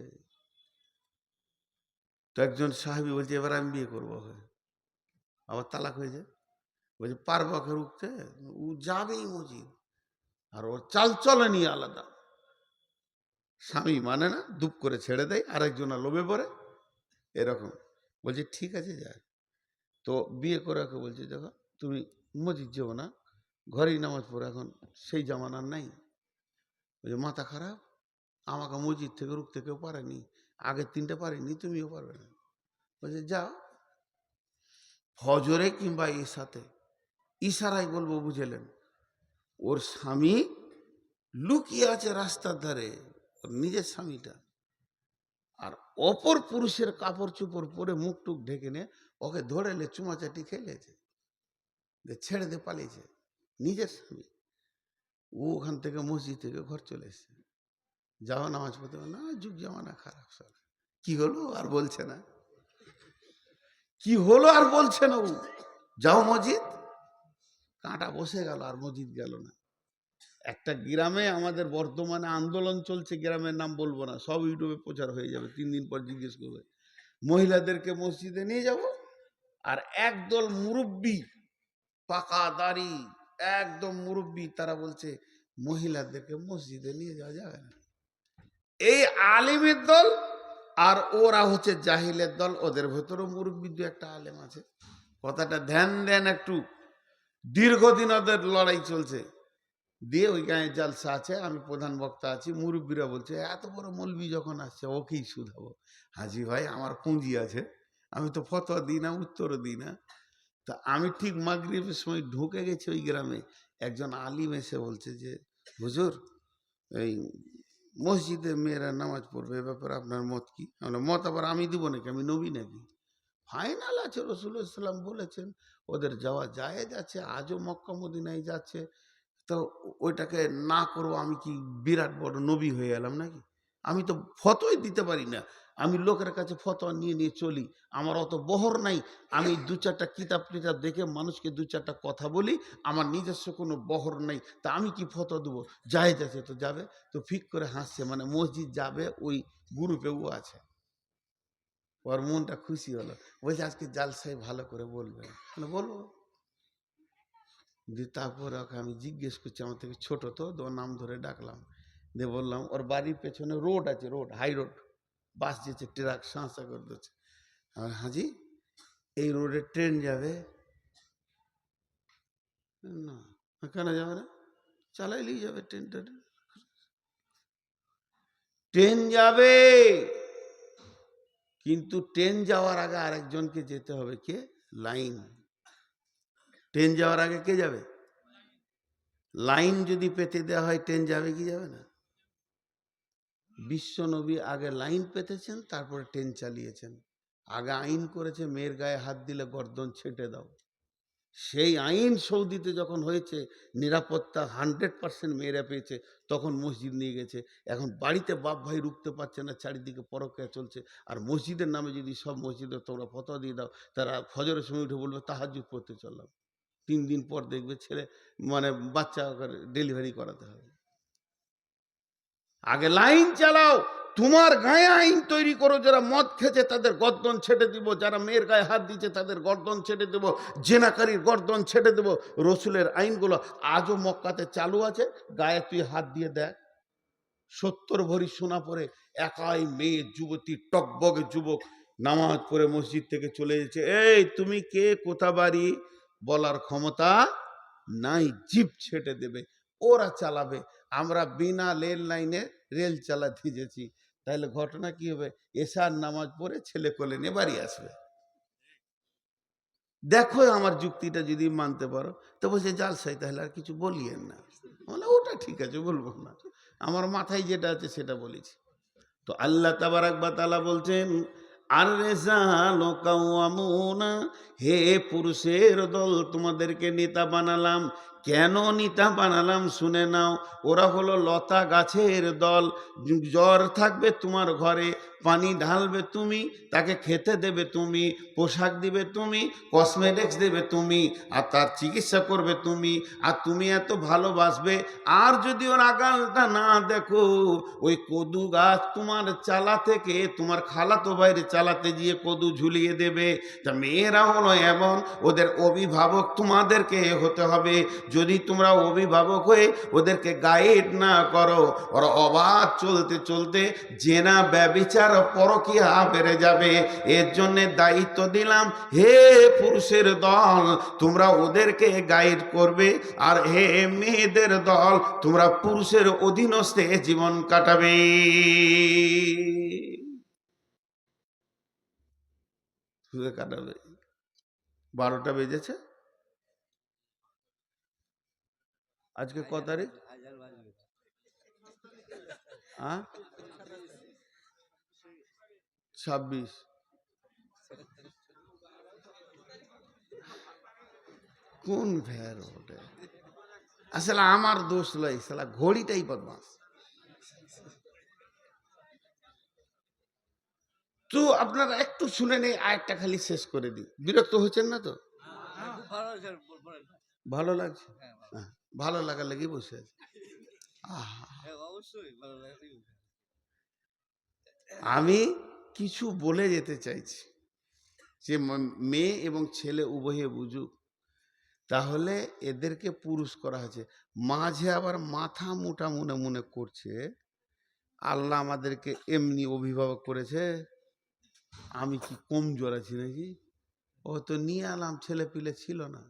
তো একজন সাহাবী বলছে, এবার আমি বিয়ে করবো, আবার তালাক হয়েছে। বলছে পারবাকে রুখতে, ও যাবেই মসজিদ, আর ওর চালচলনই আলাদা। স্বামী মানে না, দুপ করে ছেড়ে দেয়, আরেকজন লোভে পড়ে, এরকম। বলছে ঠিক আছে যায়। তো বিয়ে করে ওকে বলছে, দেখো তুমি মসজিদ যাবো না, ঘরেই নামাজ পড়ো, এখন সেই জামানার নাই। বলছে মাথা খারাপ, আমাকে মসজিদ থেকে রুখতে কেউ পারেনি, আগের 3টে পারেনি, তুমিও পারবে না। বলছে যাও, ফজরে কিংবা ইশাতে, ইশারায় বলবো, বুঝেলেন? ওর স্বামী লুকিয়ে আছে রাস্তার ধারে, ওর নিজের স্বামীটা, আর অপর পুরুষের কাপড় চোপড় পরে মুখ টুক ঢেকে নিয়ে ওকে ধরে লে চুমাচাটি খেলেছে, ছেড়ে দিয়ে পালিয়েছে নিজের স্বামী। ও ওখান থেকে মসজিদ থেকে ঘর চলে এসছে, যাও নামাজ পড়তে, না যুগ জামানা খারাপ সব। কি হলো আর বলছে না, কি হলো আর বলছে না, ও যাও মসজিদ, কাঁটা বসে গেল আর মসজিদ গেল না। একটা গ্রামে আমাদের বর্তমানে আন্দোলন চলছে, গ্রামের নাম বলবো না, সব ইউটিউবে প্রচার হয়ে যাবে, 3 দিন পর জিজ্ঞেস করবে, মহিলাদেরকে মসজিদে নিয়ে যাব, আর একদল মুরব্বী, পাকা দাড়ি, একদম মুরব্বী, তারা বলছে মহিলাদেরকে মসজিদে নিয়ে যাওয়া যাবে না। এই আলিমের দল আর ওরা হচ্ছে জাহিলের দল, ওদের ভেতরেও মুরব্বী 2-1টা আলেম আছে। কথাটা ধ্যান দেন একটু, দীর্ঘদিন ওদের লড়াই চলছে। দিয়ে ওই গায়ে জালসা আছে, আমি প্রধান বক্তা আছি, মুরব্বীরা বলছে এত বড় মৌলবি যখন আসছে ওকেই শুধাবো। হাজি ভাই আমার পুঁজি আছে, আমি তো ফতোয়া দিই না, উত্তরও দিই না। তা আমি ঠিক মাগরিবের সময় ঢুকে গেছি ওই গ্রামে, একজন আলিম এসে বলছে যে হুজুর, এই মসজিদে মেয়েরা নামাজ পড়বে, এ ব্যাপারে আপনার মত কি? মত আবার আমি দিব নাকি, আমি নবী নাকি? ফাইনাল আছে, রাসূলুল্লাহ সাল্লাল্লাহু আলাইহি ওয়াসাল্লাম বলেছেন ওদের যাওয়া জায়েজ আছে, আজও মক্কা মদিনায় যাচ্ছে, তো ওইটাকে না করবো, আমি কি বিরাট বড় নবী হয়ে এলাম নাকি? আমি তো ফতোয়াই দিতে পারি না, আমি লোকের কাছে ফতোয়া নিয়ে নিয়ে চলি, আমার অত বহর নাই। আমি 2-4টা কিতাব টিতাব দেখে মানুষকে 2-4টা কথা বলি, আমার নিজস্ব কোনো বহর নাই, তা আমি কি ফতোয়া দেবো? জায়েজ আছে তো যাবে। তো ফিক করে হাসছে, মানে মসজিদ যাবে ওই গ্রুপে ও আছে। ওর মনটা খুশি হলো, বলছে আজকে জালসাই ভালো করে বলবে, বলবো। দিয়ে তারপরে ওকে আমি জিজ্ঞেস করছি, আমার থেকে ছোট তো, ওর নাম ধরে ডাকলাম, দিয়ে বললাম ওর বাড়ির পেছনে রোড আছে, রোড, হাই রোড, বাস যেছে, ট্রাক সাঁসা করে দিচ্ছে। আর হাজি, এই রোডে ট্রেন যাবে, না, কেন যাবে না? চালাইলেই যাবে ট্রেনটা। ট্রেন যাবে, কিন্তু ট্রেন যাওয়ার আগে আরেকজনকে যেতে হবে। কে? লাইন। ট্রেন যাওয়ার আগে কে যাবে? লাইন যদি পেতে দেওয়া হয় ট্রেন যাবে কি যাবে না? বিশ্ব নবী আগে লাইন পেতেছেন, তারপরে ট্রেন চালিয়েছেন। আগে আইন করেছে মেয়ের গায়ে হাত দিলে গর্দন ছেঁটে দাও। সেই আইন সৌদিতে যখন হয়েছে, নিরাপত্তা 100% মেয়েরা পেয়েছে, তখন মসজিদ নিয়ে গেছে। এখন বাড়িতে বাপ ভাই রুখতে পারছে না, চারিদিকে পরকীয়া চলছে। আর মসজিদের নামে যদি সব মসজিদে তোমরা ফতোয়া দিয়ে দাও, তারা ফজরের সময় উঠে বলবে তাহাজ্জুদ পড়তে চললাম। 3 দিন পর দেখবে ছেলে মানে বাচ্চা ডেলিভারি করাতে হবে। আগে লাইন চালাও, তোমার গায়ে আইন তৈরি করো। যারা মদ খেয়েছে তাদের গর্দন ছেটে দিব, যারা মেয়ের গায়ে হাত দিচ্ছে তাদের গর্দন ছেটে দেব, জেনাকারীর গর্দন ছেটে দেব। রসুলের আইনগুলো আজও মক্কাতে চালু আছে। গায়ে তুই হাত দিয়ে দেখ, 70 ভরি সোনা পরে একাই মেয়ে যুবতী টকবগে যুবক নামাজ পড়ে মসজিদ থেকে চলে যাচ্ছে। এই তুমি কে, কোথা বাড়ি বলার ক্ষমতা নাই, জিপ ছেটে দেবে, ওরা চালাবে। আমরা বিনা রেল লাইনে রেল চালাতে গেছি, তাহলে ঘটনা কি হবে? এশার নামাজ পড়ে ছেলে কোলে নিয়ে বাড়ি আসবে। দেখো আমার যুক্তিটা যদি মানতে পারো। তো বলছে জালসাই, তাহলে আর কিছু বলিয়েন না। বলে ওটা ঠিক আছে, বলবো না, আমার মাথায় যেটা আছে সেটা বলেছি। তো আল্লাহ তাবারাক ওয়া তাআলা বলছেন, আর রিজালু কাওয়ামুনা, হে পুরুষের দল, তোমাদেরকে নেতা বানালাম। কেন নেতা বানালাম শুনে নাও। ওরা হলো লতা গাছের দল। জ্বর থাকবে তোমার ঘরে, পানি ঢালবে তুমি, তাকে খেতে দেবে তুমি, পোশাক দিবে তুমি, কসমেটিক্স দেবে তুমি, আর তার চিকিৎসা করবে তুমি। আর তুমি এত ভালোবাসবে। আর যদি ওর আগালটা না দেখো, ওই কদু গাছ তোমার চালা থেকে তোমার খালাতো বাইরে চালাতে গিয়ে কদু ঝুলিয়ে দেবে। তা মেয়েরা হলো এমন, ওদের অভিভাবক তোমাদেরকে হতে হবে। যদি তোমরা অভিভাবক হয়ে ওদেরকে গাইড না করো, ওরা অবাধ চলতে চলতে জেনা ব্যভিচার পরকীয়া বেড়ে যাবে। এর জন্যে দায়িত্ব দিলাম, হে পুরুষের দল, তোমরা ওদেরকে গাইড করবে। আর হে মেয়েদের দল, তোমরা পুরুষের অধীনস্থে জীবন কাটাবে। 12টা বেজেছে। আজকে ক তারিখ? 26। কোন ভ্যার ওটা? আসলে আমার দোষ লয়, সালা ঘড়িটাই বদমাস। তো আপনারা একটু শুনে নেই, আরেকটা খালি শেষ করে দিই। বিরক্ত হচ্ছেন না তো? ভালো লাগছে? ভালো লাগার লেগে বসে আছে। আমি কিছু বলে যেতে চাইছি যে মেয়ে এবং ছেলে উভয়ে বুঝুক। তাহলে এদেরকে পুরুষ করা হয়েছে, মাঝে আবার মাথা মোটা মনে মনে করছে আল্লাহ আমাদেরকে এমনি অভিভাবক করেছে, আমি কি কমজোর আছি নাকি? ও তো নিয়ে আলাম, ছেলে পিলে ছিল না,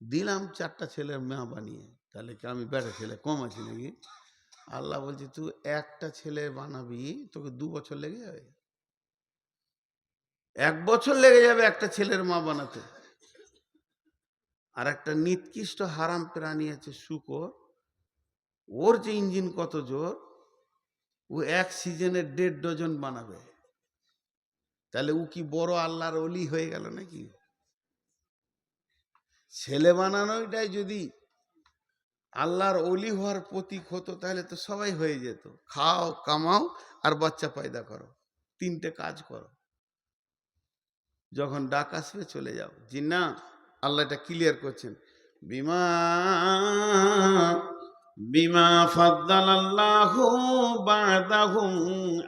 দিলাম 4টা ছেলের মা বানিয়ে, তাহলে কি আমি বেটা ছেলে কম আছি নাকি? আল্লাহ বলছে তুই একটা ছেলে বানাবি, তোকে 2 বছর লেগে যাবে। 1 বছর লেগে যাবে একটা ছেলের মা বানাতে। আর একটা নিকৃষ্ট হারাম প্রাণী আছে শূকর, ওর যে ইঞ্জিন কত জোর, ও 1 সিজনে 1.5 ডজন বানাবে। তাহলে ও কি বড় আল্লাহর ওলি হয়ে গেল নাকি? ছেলে বানানোটাই যদি আল্লাহর ওলি হওয়ার প্রতীক হতো, তাহলে তো সবাই হয়ে যেত। খাও, কামাও, আর বাচ্চা পয়দা করো, 3টে কাজ করো, যখন ডাক আসবে চলে যাও। জি না, আল্লাহ এটা ক্লিয়ার করছেন, বিমা বিমা ফাদ্দালাল্লাহু বা'দাহুম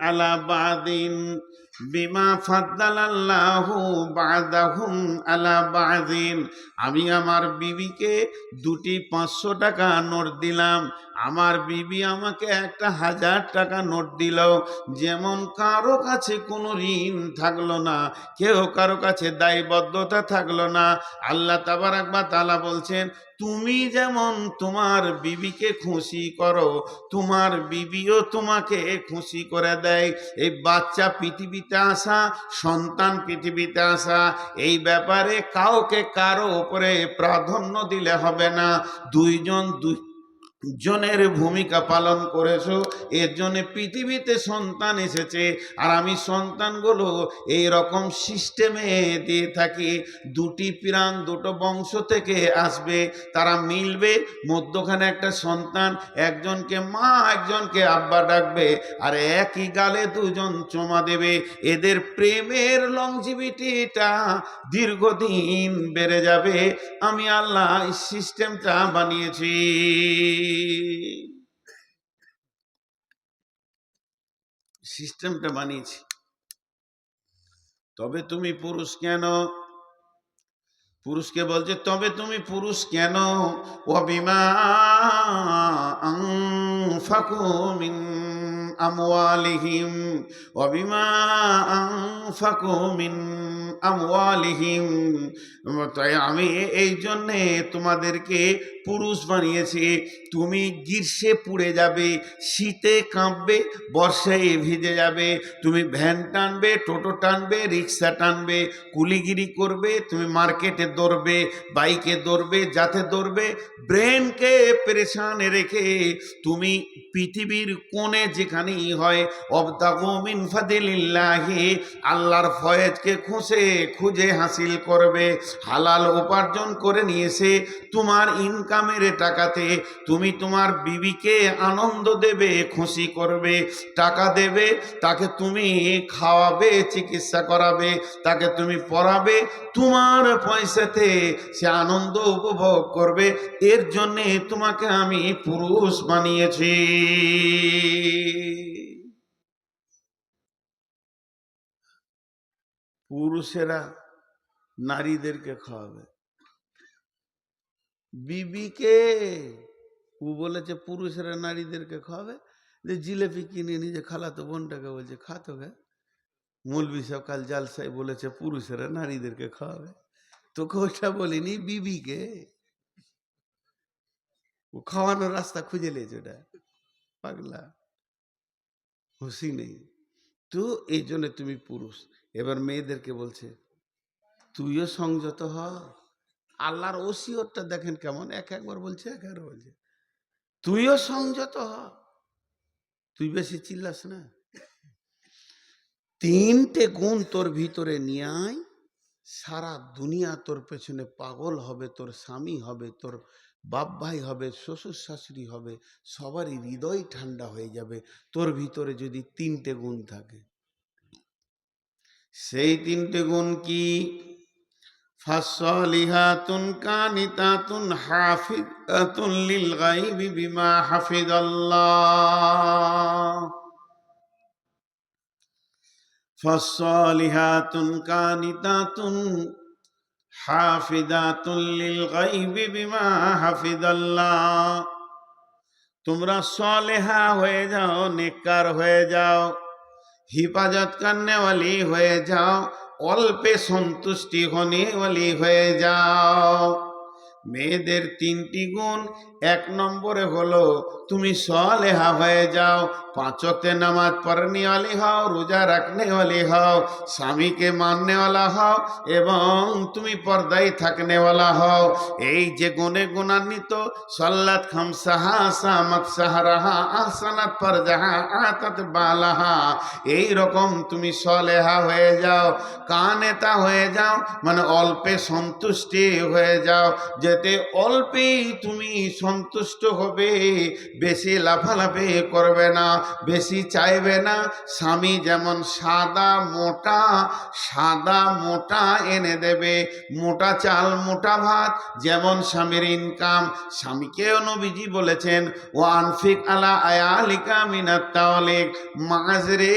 আলা বাদিন, বিমা ফাদ্দালাল্লাহু বা'দাহুম আলা বা'দিন, আমি আমার বিবিকে দুটি 500 টাকা নোট দিলাম, আমার বিবি আমাকে একটা 1000 টাকা নোট দিল। যেমন কারো কাছে কোনো ঋণ থাকলো না, কেউ কারো কাছে দায়বদ্ধতা থাকলো না। আল্লাহ তাবারাক ওয়া তাআলা বলছেন, তুমি যেমন তোমার বিবিকে খুশি করো, তোমার বিবিও তোমাকে খুশি করে দেয়। এই বাচ্চা পৃথিবীতে আসা, সন্তান পৃথিবীতে আসা, এই ব্যাপারে কাউকে কারো উপরে প্রাধান্য দিলে হবে না। দুইজন জনের ভূমিকা পালন করেছো, এর জন্য পৃথিবীতে সন্তান এসেছে। আর আমি সন্তানগুলো এই রকম সিস্টেমে দিয়ে থাকি, দুটি প্রাণ দুটো বংশ থেকে আসবে, তারা মিলবে, মধ্যখানে একটা সন্তান, একজনকে মা একজনকে আব্বা ডাকবে, আর একই গালে দুজন চুমা দেবে। এদের প্রেমের লংজিভিটিটা দীর্ঘদিন বেড়ে যাবে। আমি আল্লাহ এই সিস্টেমটা বানিয়েছি। সিস্টেমটা বানিয়েছি। তবে তুমি পুরুষ কেন? পুরুষকে বলছে তবে তুমি পুরুষ কেন? ওয়াবিমা আনফাকু মিন আমওয়ালিহিম, ওয়াবিমা আনফাকু মিন আমওয়ালিহিম, তাই আমি এই জন্যে তোমাদেরকে পুরুষ বানিয়েছি। তুমি গ্রীষ্মে পুড়ে যাবে, শীতে কাঁপবে, বর্ষায় ভিজে যাবে। তুমি ভ্যান টানবে, টোটো টানবে, রিক্সা টানবে, কুলিগিরি করবে, তুমি মার্কেটে দৌড়বে, বাইকে দৌড়বে, যাতে দৌড়বে। ব্রেনকে পেরেশানে রেখে তুমি পৃথিবীর কোণে যেখানেই হয় অবতাগু মিন ফাদিলিল্লাহি, আল্লাহর ফয়েজকে খুঁজে হাসিল করবে। হালাল উপার্জন করে নিয়েছে তোমার ইনকামের টাকাতে তুমি তোমার বিবিকে আনন্দ দেবে, খুশি করবে, টাকা দেবে, তাকে তুমি খাওয়াবে, চিকিৎসা করাবে, তাকে তুমি পড়াবে, তোমার পয়সাতে সে আনন্দ উপভোগ করবে। এর জন্যে তোমাকে আমি পুরুষ বানিয়েছি। পুরুষেরা নারীদেরকে খাওয়াবে, বিবিকে ও বলেছে পুরুষেরা নারীদেরকে খাওয়াবে। যে জিলেপি কিনে নিজে খালাতো বোনটাকে বলছে খাতো গে, মৌলবি সাহেব কাল জালসাই বলেছে পুরুষেরা নারীদেরকে খাওয়াবে, তোকে ওইটা বলিনি, বিবিকে। ও খাওয়ানোর রাস্তা খুঁজে নিয়েছে, ওটা পাগলা, হুঁশি নেই তো। এই জন্য তুমি পুরুষ। এবার মেয়েদেরকে বলছে তুইও সংযত হ। আল্লাহর ওসিয়তটা দেখেন কেমন, একবার বলছে একবার বলছে তুইও সংযত হ, তুই বেশি চিল্লাস না। 3টে গুণ তোর ভিতরে নিয়ে আয়, সারা দুনিয়া তোর পেছনে পাগল হবে, তোর স্বামী হবে, তোর বাপ ভাই হবে, শ্বশুর শাশুড়ি হবে, সবারই হৃদয় ঠান্ডা হয়ে যাবে তোর ভিতরে যদি 3টে গুণ থাকে। সেই 3টে গুণ কি? ফাসলিহাতুন কানিতাতুন হাফিজাতুন লিল গায়বি বিমা হাফিজাল্লাহ। ফাসলিহাতুন কানিতাতুন হাফিজাতুন লিল গায়বি বিমা হাফিজাল্লাহ। তোমরা সালেহা হয়ে যাও, নেককার হয়ে যাও, हिफाजत करने वाली হয়ে যাও, অল্পে সন্তুষ্টি होने वाली হয়ে যাও। মেয়েদের 3টি গুণ। 1 নম্বরে হলো তুমি সালেহা হয়ে যাও, 5 ওয়াক্তে নামাজ পড়নে वाली হও, রোজা রাখনে वाली হও, স্বামীকে মাননে वाला হও এবং তুমি পর্দায় থাকনে वाला হও। এই যে গুণে গুণান্বিত, সাল্লাত খামসাহা সামাত সাহরাহা আহসানাত ফারজাহা আতাত বালাহা, এই রকম তুমি সালেহা হয়ে যাও, কানেতা হয়ে যাও, মানে অল্পে সন্তুষ্টি হয়ে যাও, যে যাতে অল্পেই তুমি সন্তুষ্ট হবে, বেশি লাফালাফি করবে না, বেশি চাইবে না। স্বামী যেমন সাদা মোটা এনে দেবে, মোটা চাল মোটা ভাত, যেমন স্বামীর ইনকাম। স্বামীকেও নবীজি বলেছেন, ও আনফিক আলা আয়ালিকা মিনাত তাওলিক, মাঝরে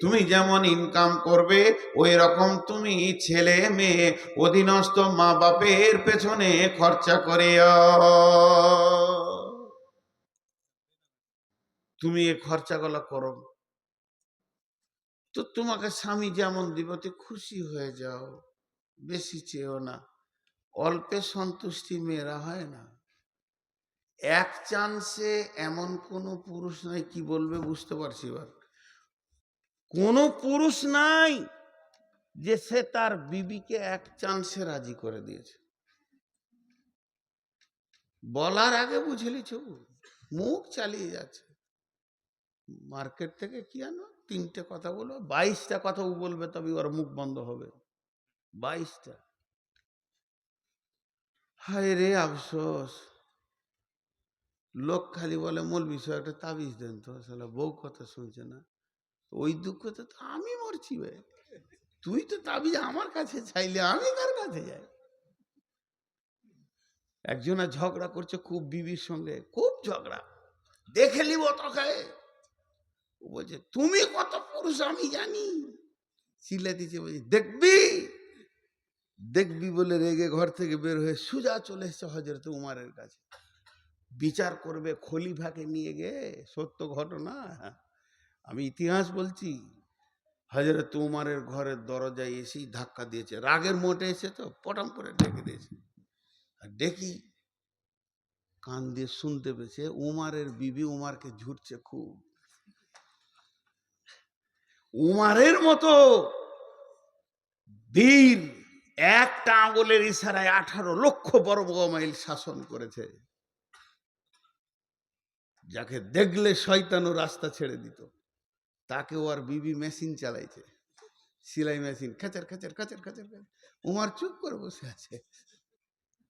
তুমি যেমন ইনকাম করবে ওই রকম তুমি ছেলে মেয়ে অধীনস্থ মা বাপের পেছনে খরচা করিও। তুমি এই খরচাগুলো করো তো তোমাকে স্বামী যেমন দিব তুই খুশি হয়ে যাও, বেশি চেয়েও না। অল্পে সন্তুষ্টি মেয়েরা হয় না। এক চান্সে এমন কোনো পুরুষ নাই, কি বলবে বুঝতে পারছি এবার, কোনো পুরুষ নাই যে সে তার বিবিকে এক চান্সে রাজি করে দিয়েছে। বলার আগে বুঝে লিছ, মুখ চালিয়ে যাচ্ছে। মার্কেট থেকে কি আনো, 3টে কথা বলবে, 22টা কথা বলবে, তবে ওর মুখ বন্ধ হবে। 22টা। হায় রে আফসোস। লোক খালি বলে মৌলবি সাহেব একটা তাবিজ দেন তো, শালা বউ কথা শুনছে না। ওই দুঃখতে তো আমি মরছি ভাই। তুই তো তাবিজ আমার কাছে চাইলে আমি কার কাছে যাই? একজনা ঝগড়া করছে খুব বিবির সঙ্গে, খুব ঝগড়া, দেখে নিব তোকে। ও বলছে তুমি কত পুরুষ আমি জানি। চিল্লা দিচ্ছে, বলছে দেখবি দেখবি বলে রেগে ঘর থেকে বের হয়ে সোজা চলে এসছে হযরত উমারের কাছে। বিচার করবে খলিফাকে নিয়ে গিয়ে, সত্য ঘটনা, আমি ইতিহাস বলছি। হযরত উমারের ঘরের দরজায় এসেই ধাক্কা দিয়েছে, রাগের মোটে এসে তো পটাম করে ডেকে দিয়েছে। আর ডেকি কান দিয়ে শুনতে পেয়েছে উমারের বিবি উমারকে ঝুটছে খুব। উমারের মতো বীর একটা আঙুলের ইশারায় 18 লক্ষ বর্গ মাইল শাসন করেছে, যাকে দেখলে শয়তানও রাস্তা ছেড়ে দিত, তাকে ওর বিবি মেশিন চালাইছে, সেলাই মেশিন, খাচার খাচার খাচার খাচার। উমার চুপ করে বসে আছে।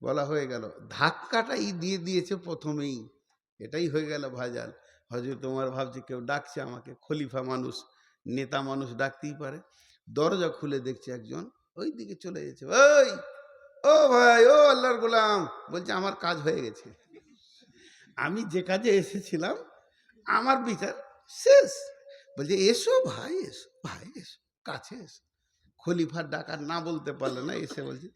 বলা হয়ে গেল, ধাক্কাটাই দিয়ে দিয়েছে প্রথমেই, এটাই হয়ে গেল ভাজাল। হযরত উমর ভাবছে কেউ ডাকছে আমাকে, খলিফা মানুষ, নেতা মানুষ ডাকতেই পারে। দরজা খুলে দেখছে একজন ওই দিকে চলে গেছে। ওই ও ভাই, ও আল্লাহর গোলাম, বলছে আমার কাজ হয়ে গেছে, আমি যে কাজে এসেছিলাম আমার বিচার শেষ। বলছে এসো ভাই, এসো ভাই, এসো কাছে এসো। খলিফার ডাকার না বলতে পারলে না, এসে বলছে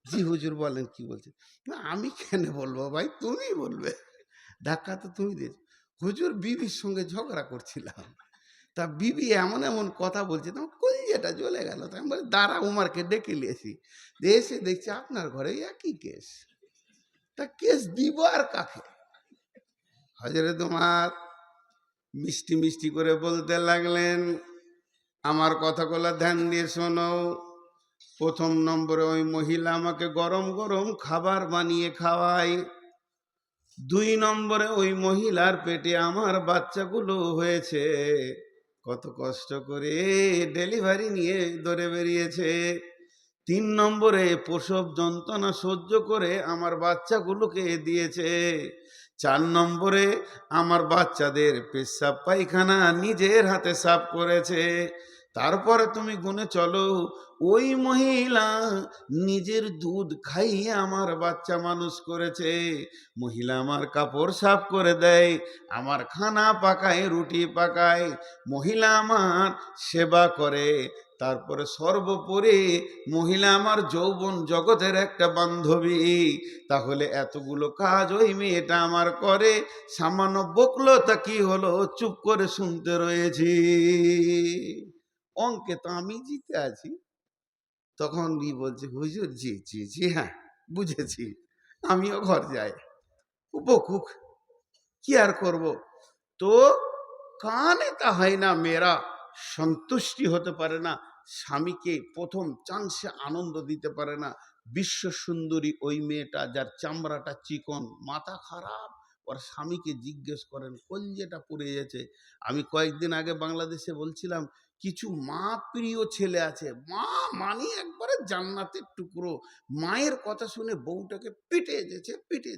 জি হুজুর বলেন, কি বলছে? না আমি কেন বলবো ভাই, তুমি বলবে, ধাক্কা তো তুমি দিয়েছো। হুজুর বিবির সঙ্গে ঝগড়া করছিলাম, তা বিবি এমন এমন কথা বলছে, তোমার কলিজাটা জ্বলে গেল। তা আমি বলি দাঁড়া, উমারকে ডেকে নিয়েছি, এসে দেখছি আপনার ঘরে একই কেস। তা কেস দিব আর কাকে? হযরত উমর মিষ্টি মিষ্টি করে বলতে লাগলেন, আমার কথাগুলো ধ্যান দিয়ে শোনো। প্রথম নম্বরে ওই মহিলা আমাকে গরম গরম খাবার বানিয়ে খাওয়ায়। 2 নম্বরে ওই মহিলার পেটে আমার বাচ্চাগুলো হয়েছে, কত কষ্ট করে ডেলিভারি নিয়ে দৌড়ে বেরিয়েছে। 3 নম্বরে প্রসব যন্ত্রণা সহ্য করে আমার বাচ্চাগুলোকে দিয়েছে। 4 নম্বরে আমার বাচ্চাদের পেশাব পায়খানা নিজের হাতে সাফ করেছে। তারপরে তুমি গুনে চলো, ওই মহিলা নিজের দুধ খাইয়ে আমার বাচ্চা মানুষ করেছে। মহিলা আমার কাপড় সাফ করে দেয়, আমার খানা পাকায়, রুটি পাকায়, মহিলা আমার সেবা করে। তারপরে সর্বোপরি মহিলা আমার যৌবন জগতের একটা বান্ধবী। তাহলে এতগুলো কাজ ওই মেয়েটা আমার করে, সামান্য বকলো তা কি হলো, চুপ করে শুনতে রয়েছি, অঙ্কে তো আমি জিতে আছি। তখন বলছে হুজুর জি জি জি হ্যাঁ বুঝেছি, আমিও ঘর যাই, বকুক, কি আর করব। তো কানে তা হয় না, মেয়েরা সন্তুষ্টি হতে পারে না, স্বামীকে প্রথম চান্সে আনন্দ দিতে পারে না। বিশ্ব সুন্দরী ওই মেয়েটা, যার চামড়াটা চিকন, মাথা খারাপ, ওর স্বামীকে জিজ্ঞেস করেন কলজেটা পুড়ে গেছে। আমি কয়েকদিন আগে বাংলাদেশে বলছিলাম কিছু মা প্রিয় ছেলে আছে, মা মানে একবারে জান্নাতের টুকরো, মায়ের কথা শুনে বউটাকে পিটে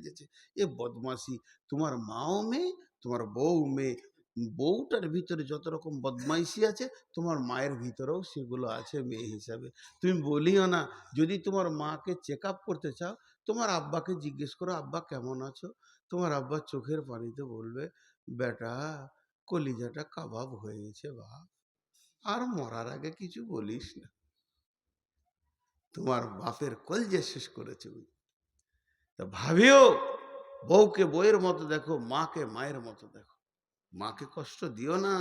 দিয়েছে। এ বদমাশি, তোমার মাও মেয়ে, তোমার বউ মেয়ে, বউটার ভিতরে যত রকম বদমাইশি আছে তোমার মায়ের ভিতরেও সেগুলো আছে মেয়ে হিসাবে। তুমি বলিও না, যদি তোমার মাকে চেক আপ করতে চাও তোমার আব্বাকে জিজ্ঞেস করো, আব্বা কেমন আছো? তোমার আব্বা চোখের পানিতে বলবে, বেটা কলিজাটা কাবাব হয়ে গেছে বাপ, আর মরার আগে কিছু বলিস না, তোমার বাপের কলজে শেষ করেছে। তা ভাবিও, বউকে বউয়ের মতো দেখো, মাকে মায়ের মতো দেখো। মাকে কষ্ট দিও না,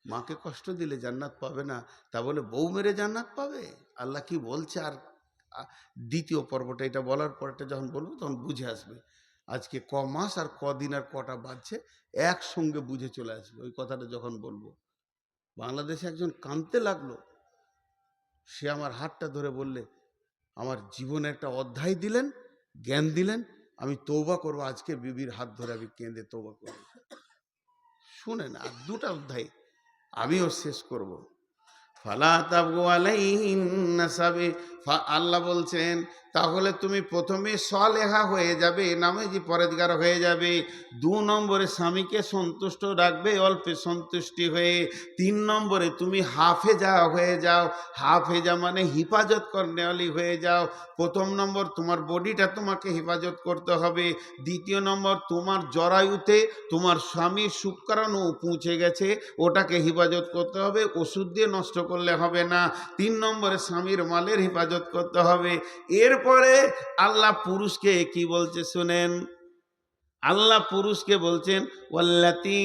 মাকে কষ্ট দিলে জান্নাত পাবে না। তা বলে বউ মেরে জান্নাত পাবে? আল্লাহ কি বলছে? আর দ্বিতীয় পর্বটা, এটা বলার পরটা যখন বলবো তখন বুঝে আসবে। আজকে ক মাস আর কদিন আর কটা বাজছে একসঙ্গে বুঝে চলে আসবে ওই কথাটা যখন বলবো। বাংলাদেশে একজন কাঁদতে লাগলো, সে আমার হাতটা ধরে বললে, আমার জীবনে একটা অধ্যায় দিলেন, জ্ঞান দিলেন, আমি তৌবা করবো, আজকে বিবির হাত ধরে আমি কেঁদে তৌবা করবো। শুনেন, আর দুটা অধ্যায় আমিও শেষ করব। ফালা তাবগু আলাইহিন নাসাবে, আল্লাহ বলছেন তাহলে তুমি প্রথমে সলেহা হয়ে যাবে, নামাজি পরেজগার হয়ে যাবে। 2 নম্বরে স্বামীকে সন্তুষ্ট রাখবে, অল্পে সন্তুষ্টি হয়ে। 3 নম্বরে তুমি হাফেজা হয়ে যাও। হাফেজা মানে হিফাজত করনেওয়ালি হয়ে যাও। প্রথম নম্বর তোমার বডিটা তোমাকে হেফাজত করতে হবে। দ্বিতীয় নম্বর তোমার জরায়ুতে তোমার স্বামীর শুক্রাণু পৌঁছে গেছে, ওটাকে হেফাজত করতে হবে, ওষুধ দিয়ে নষ্ট করলে হবে না। 3 নম্বরে স্বামীর মালের হেফাজত করতে হবে। এরপরে আল্লাহ পুরুষকে কি বলছে শুনেন, আল্লাহ পুরুষকে বলছেন, ওয়াল্লাতী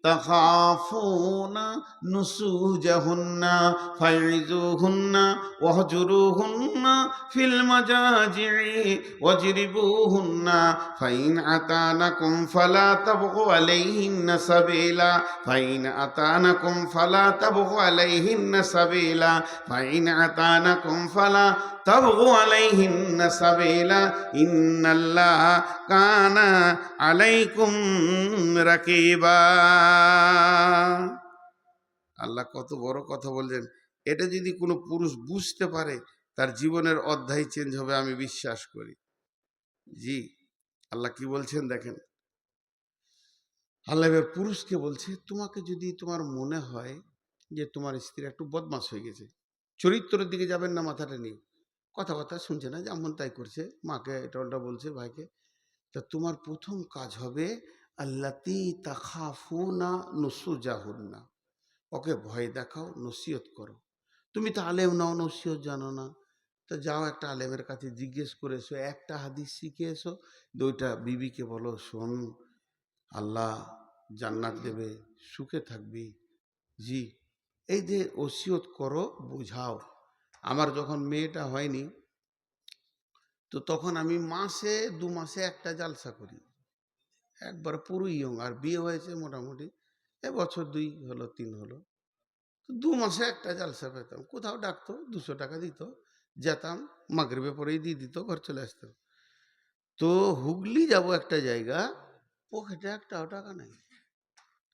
তাখাফুনা নুসুজাহুন্না ফাইযুহুন্না ওয়াহজুরুহুন্না ফিল মাজাজি'i ওয়াজরিবুহুন্না ফাইন আতানাকুম ফালা তাবগু আলাইহিন্না সাবিলা ফাইন আতানাকুম ফালা তাবগু আলাইহিন্না সাবিলা ফাইন আতানাকুম ফালা তাবগু আলাইহিন্না সাবিলা ইন্নাল্লাহা কানা আলাইকুম রাকিবা। আল্লাহ কত বড় কথা বলছেন। এটা যদি কোনো পুরুষ বুঝতে পারে তার জীবনের অধ্যায় চেঞ্জ হবে, আমি বিশ্বাস করি। জি, আল্লাহ কি বলছেন দেখেন। আল্লাহ এবার পুরুষকে বলছে, তোমাকে যদি তোমার মনে হয় যে তোমার স্ত্রী একটু বদমাশ হয়ে গেছে, চরিত্রের দিকে যাবেন না মাথাটা নিয়ে, কথা শুনছে না, যেমন তাই করছে, মাকে এটা ওটা বলছে, ভাইকে, তা তোমার প্রথম কাজ হবে আল্লাতী তাখাফুনা নুসুজাহুন্না, ওকে ভয় দেখাও, নসিহত করো। তুমি তো আলেম নাও, নসিহত জানো না, তা যাও একটা আলেমের কাছে জিজ্ঞেস করে এসো, একটা হাদিস শিখে এসো, 2টা বিবিকে বলো, শোন আল্লাহ জান্নাত দেবে, সুখে থাকবি। জি, এই যে ওসিয়ত করো, বোঝাও। আমার যখন মেয়েটা হয়নি তো তখন আমি মাসে 2 মাসে একটা জালসা করি, একবার পুরো ইয়ং। আর বিয়ে হয়েছে মোটামুটি বছর 2 হলো, 3 হলো। তো 2 মাসে একটা জালসা পেতাম, কোথাও ডাকতো, 200 টাকা দিত, যেতাম, মাগরিবে পরেই দিয়ে দিত, ঘর চলে আসতাম। তো হুগলি যাব একটা জায়গা, পকেটে একটাও টাকা নেই,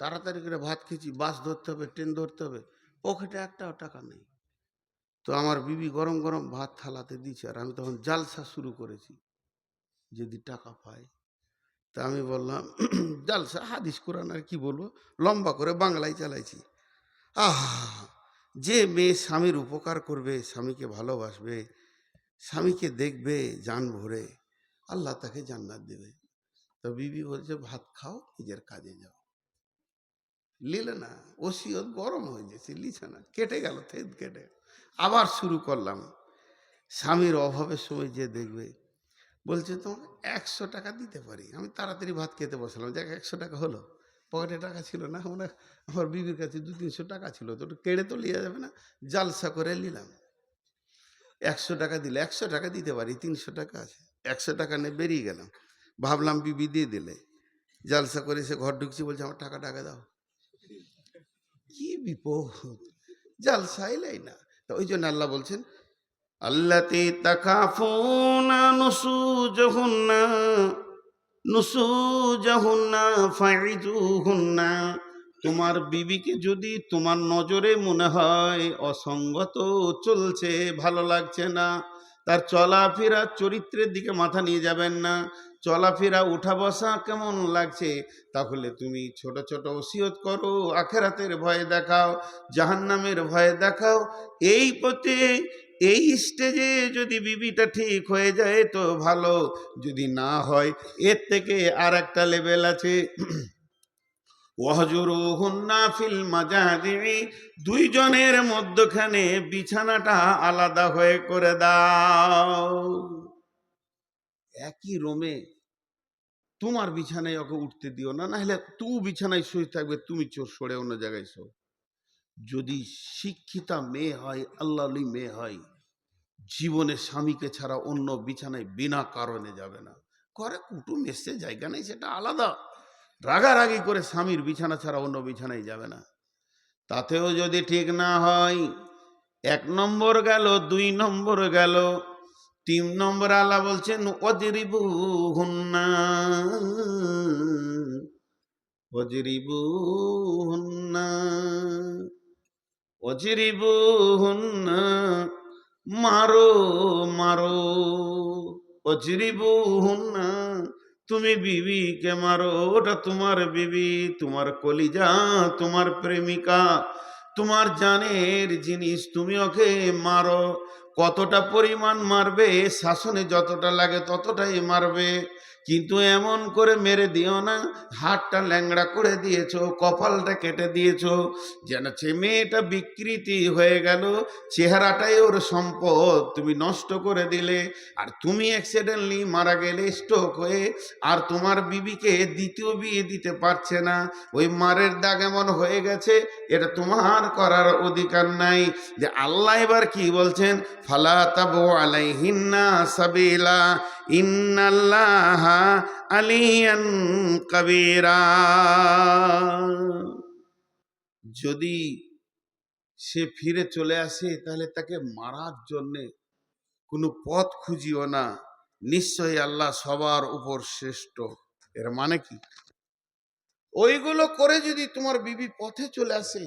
তাড়াতাড়ি করে ভাত খেয়েছি, বাস ধরতে হবে, ট্রেন ধরতে হবে, পকেটে একটাও টাকা নেই। তো আমার বিবি গরম গরম ভাত থালাতে দিচ্ছে, আর আমি তখন জালসা শুরু করেছি, যদি টাকা পাই। তা আমি বললাম, জালসা হাদিস কোরআন আর কি বলবো, লম্বা করে বাংলায় চালাইছি। যে মেয়ে স্বামীর উপকার করবে, স্বামীকে ভালোবাসবে, স্বামীকে দেখবে জান ভরে, আল্লাহ তাকে জান্নাত দেবে। তো বিবি বলছে, ভাত খাও, নিজের কাজে যাও। নিলে না, ওসিয়ত গরম হয়ে গেছে, লিছে না, কেটে গেল, থেদ কেটে। আবার শুরু করলাম, স্বামীর অভাবের সময় যে দেখবে, বলছে তোমাকে 100 টাকা দিতে পারি। আমি তাড়াতাড়ি ভাত খেতে বসলাম, দেখ 100 টাকা হলো, পকেটে টাকা ছিল না, আমার বিবির কাছে 200-300 টাকা ছিল, তো কেড়ে তো লিয়া যাবে না, জালসা করে নিলাম। 100 টাকা দিলে, 100 টাকা দিতে পারি, 300 টাকা আছে, 100 টাকা নিয়ে বেরিয়ে গেলাম। ভাবলাম বিবি দিয়ে দিলে, জালসা করে সে ঘর ঢুকছি, বলছে আমার টাকা দাও। কি বিপদ, জালসা এলাই না। তো ওই জন্য আল্লাহ বলছেন, আল্লাতী তাখাফুনা নুসুজাহুন্না ফাইযুহুন্না তোমার বিবিকে যদি তোমার নজরে মনে হয় অসঙ্গত চলছে, ভালো লাগছে না, তার চলাফেরা চরিত্রের দিকে মাথা নিয়ে যাবেন না, চলাফেরা উঠা বসা কেমন লাগছে, তাহলে তুমি ছোট ছোট ওসিয়ত করো, আখেরাতের ভয় দেখাও, জাহান্নামের ভয় দেখাও। এই পথে এই স্টেজে যদি বিবিটা ঠিক হয়ে যায় তো ভালো, যদি না হয় এর থেকে আর একটা লেভেল আছে। ওয়াহজুরুহুন্না ফিল মাজাজি'i, দুইজনের মধ্যখানে বিছানাটা আলাদা হয়ে করে দাও। একই রুমে তোমার বিছানায় ওকে উঠতে দিও না, নাহলে তুই বিছানায় শুয়ে থাকবে, তুমি চোর সরে অন্য জায়গায় শো। যদি শিক্ষিতা মেয়ে হয়, আল্লাহলি মেয়ে হয়, জীবনে স্বামীকে ছাড়া অন্য বিছানায় বিনা কারণে যাবে না। করে কুটুম এসছে, জায়গা নেই, সেটা আলাদা। রাগারাগি করে স্বামীর বিছানা ছাড়া অন্য বিছানায় যাবে না। তাতেও যদি ঠিক না হয়, 1 নম্বর গেল, 2 নম্বর গেল, 3 নম্বর আল্লাহ বলছেন ওয়াজরিবুহুন্না, ওয়াজরিবুহুন্না, ওয়াজরিবুহুন্না, মারো মারো, ওয়াজরিবুহুন্না, তুমি বিবিকে মারো, ওটা তোমার বিবি, তোমার কলিজা, তোমার প্রেমিকা, তোমার জানের জিনিস, তুমি ওকে মারো। কতটা পরিমাণ মারবে, শাসনে যতটা লাগে ততটাই মারবে, কিন্তু এমন করে মেরে দিও না হাতটা ল্যাংড়া করে দিয়েছো, কপালটা কেটে দিয়েছো, যেন সে মেয়েটা বিকৃতি হয়ে গেল, চেহারাটাই ওর সম্পদ তুমি নষ্ট করে দিলে, আর তুমি অ্যাক্সিডেন্টলি মারা গেলে স্ট্রোক হয়ে, আর তোমার বিবিকে দ্বিতীয় বিয়ে দিতে পারছে না, ওই মারের দাগ এমন হয়ে গেছে, এটা তোমার করার অধিকার নাই। যে আল্লাহ এবার কি বলছেন, ফালা তাবু আলাইহিন্না সাবিলা ইন্নাল্লাহা আলিয়ান কাবীরা। যদি সে ফিরে চলে আসে তাহলে তাকে মারার জন্যে কোনো পথ খুঁজিও না, নিশ্চয়ই আল্লাহ সবার উপর শ্রেষ্ঠ। এর মানে কি, ওইগুলো করে যদি তোমার বিবি পথে চলে আসে,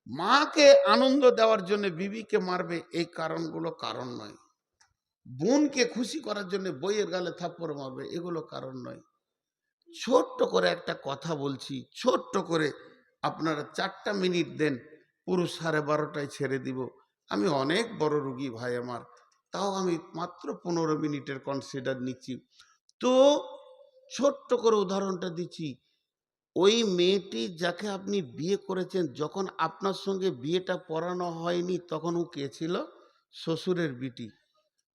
মাকে আনন্দ দেওয়ার জন্য বিবিকে মারবে, এই কারণগুলো কারণ নয়। বোনকে খুশি করার জন্য বইয়ের গালে থাপ্পড় মারবে, এগুলো কারণ নয়। ছোট্ট করে একটা কথা বলছি, ছোট্ট করে, আপনারা 4টা মিনিট দেন, পুরো 12:30টায় ছেড়ে দিব। আমি অনেক বড় রুগী ভাই আমার, তাও আমি মাত্র 15 মিনিটের কনসিডার নিচ্ছি। তো ছোট্ট করে উদাহরণটা দিচ্ছি, ওই মেয়েটি যাকে আপনি বিয়ে করেছেন, যখন আপনার সঙ্গে বিয়েটা পড়ানো হয়নি তখন ও কে ছিল? শ্বশুরের বিটি,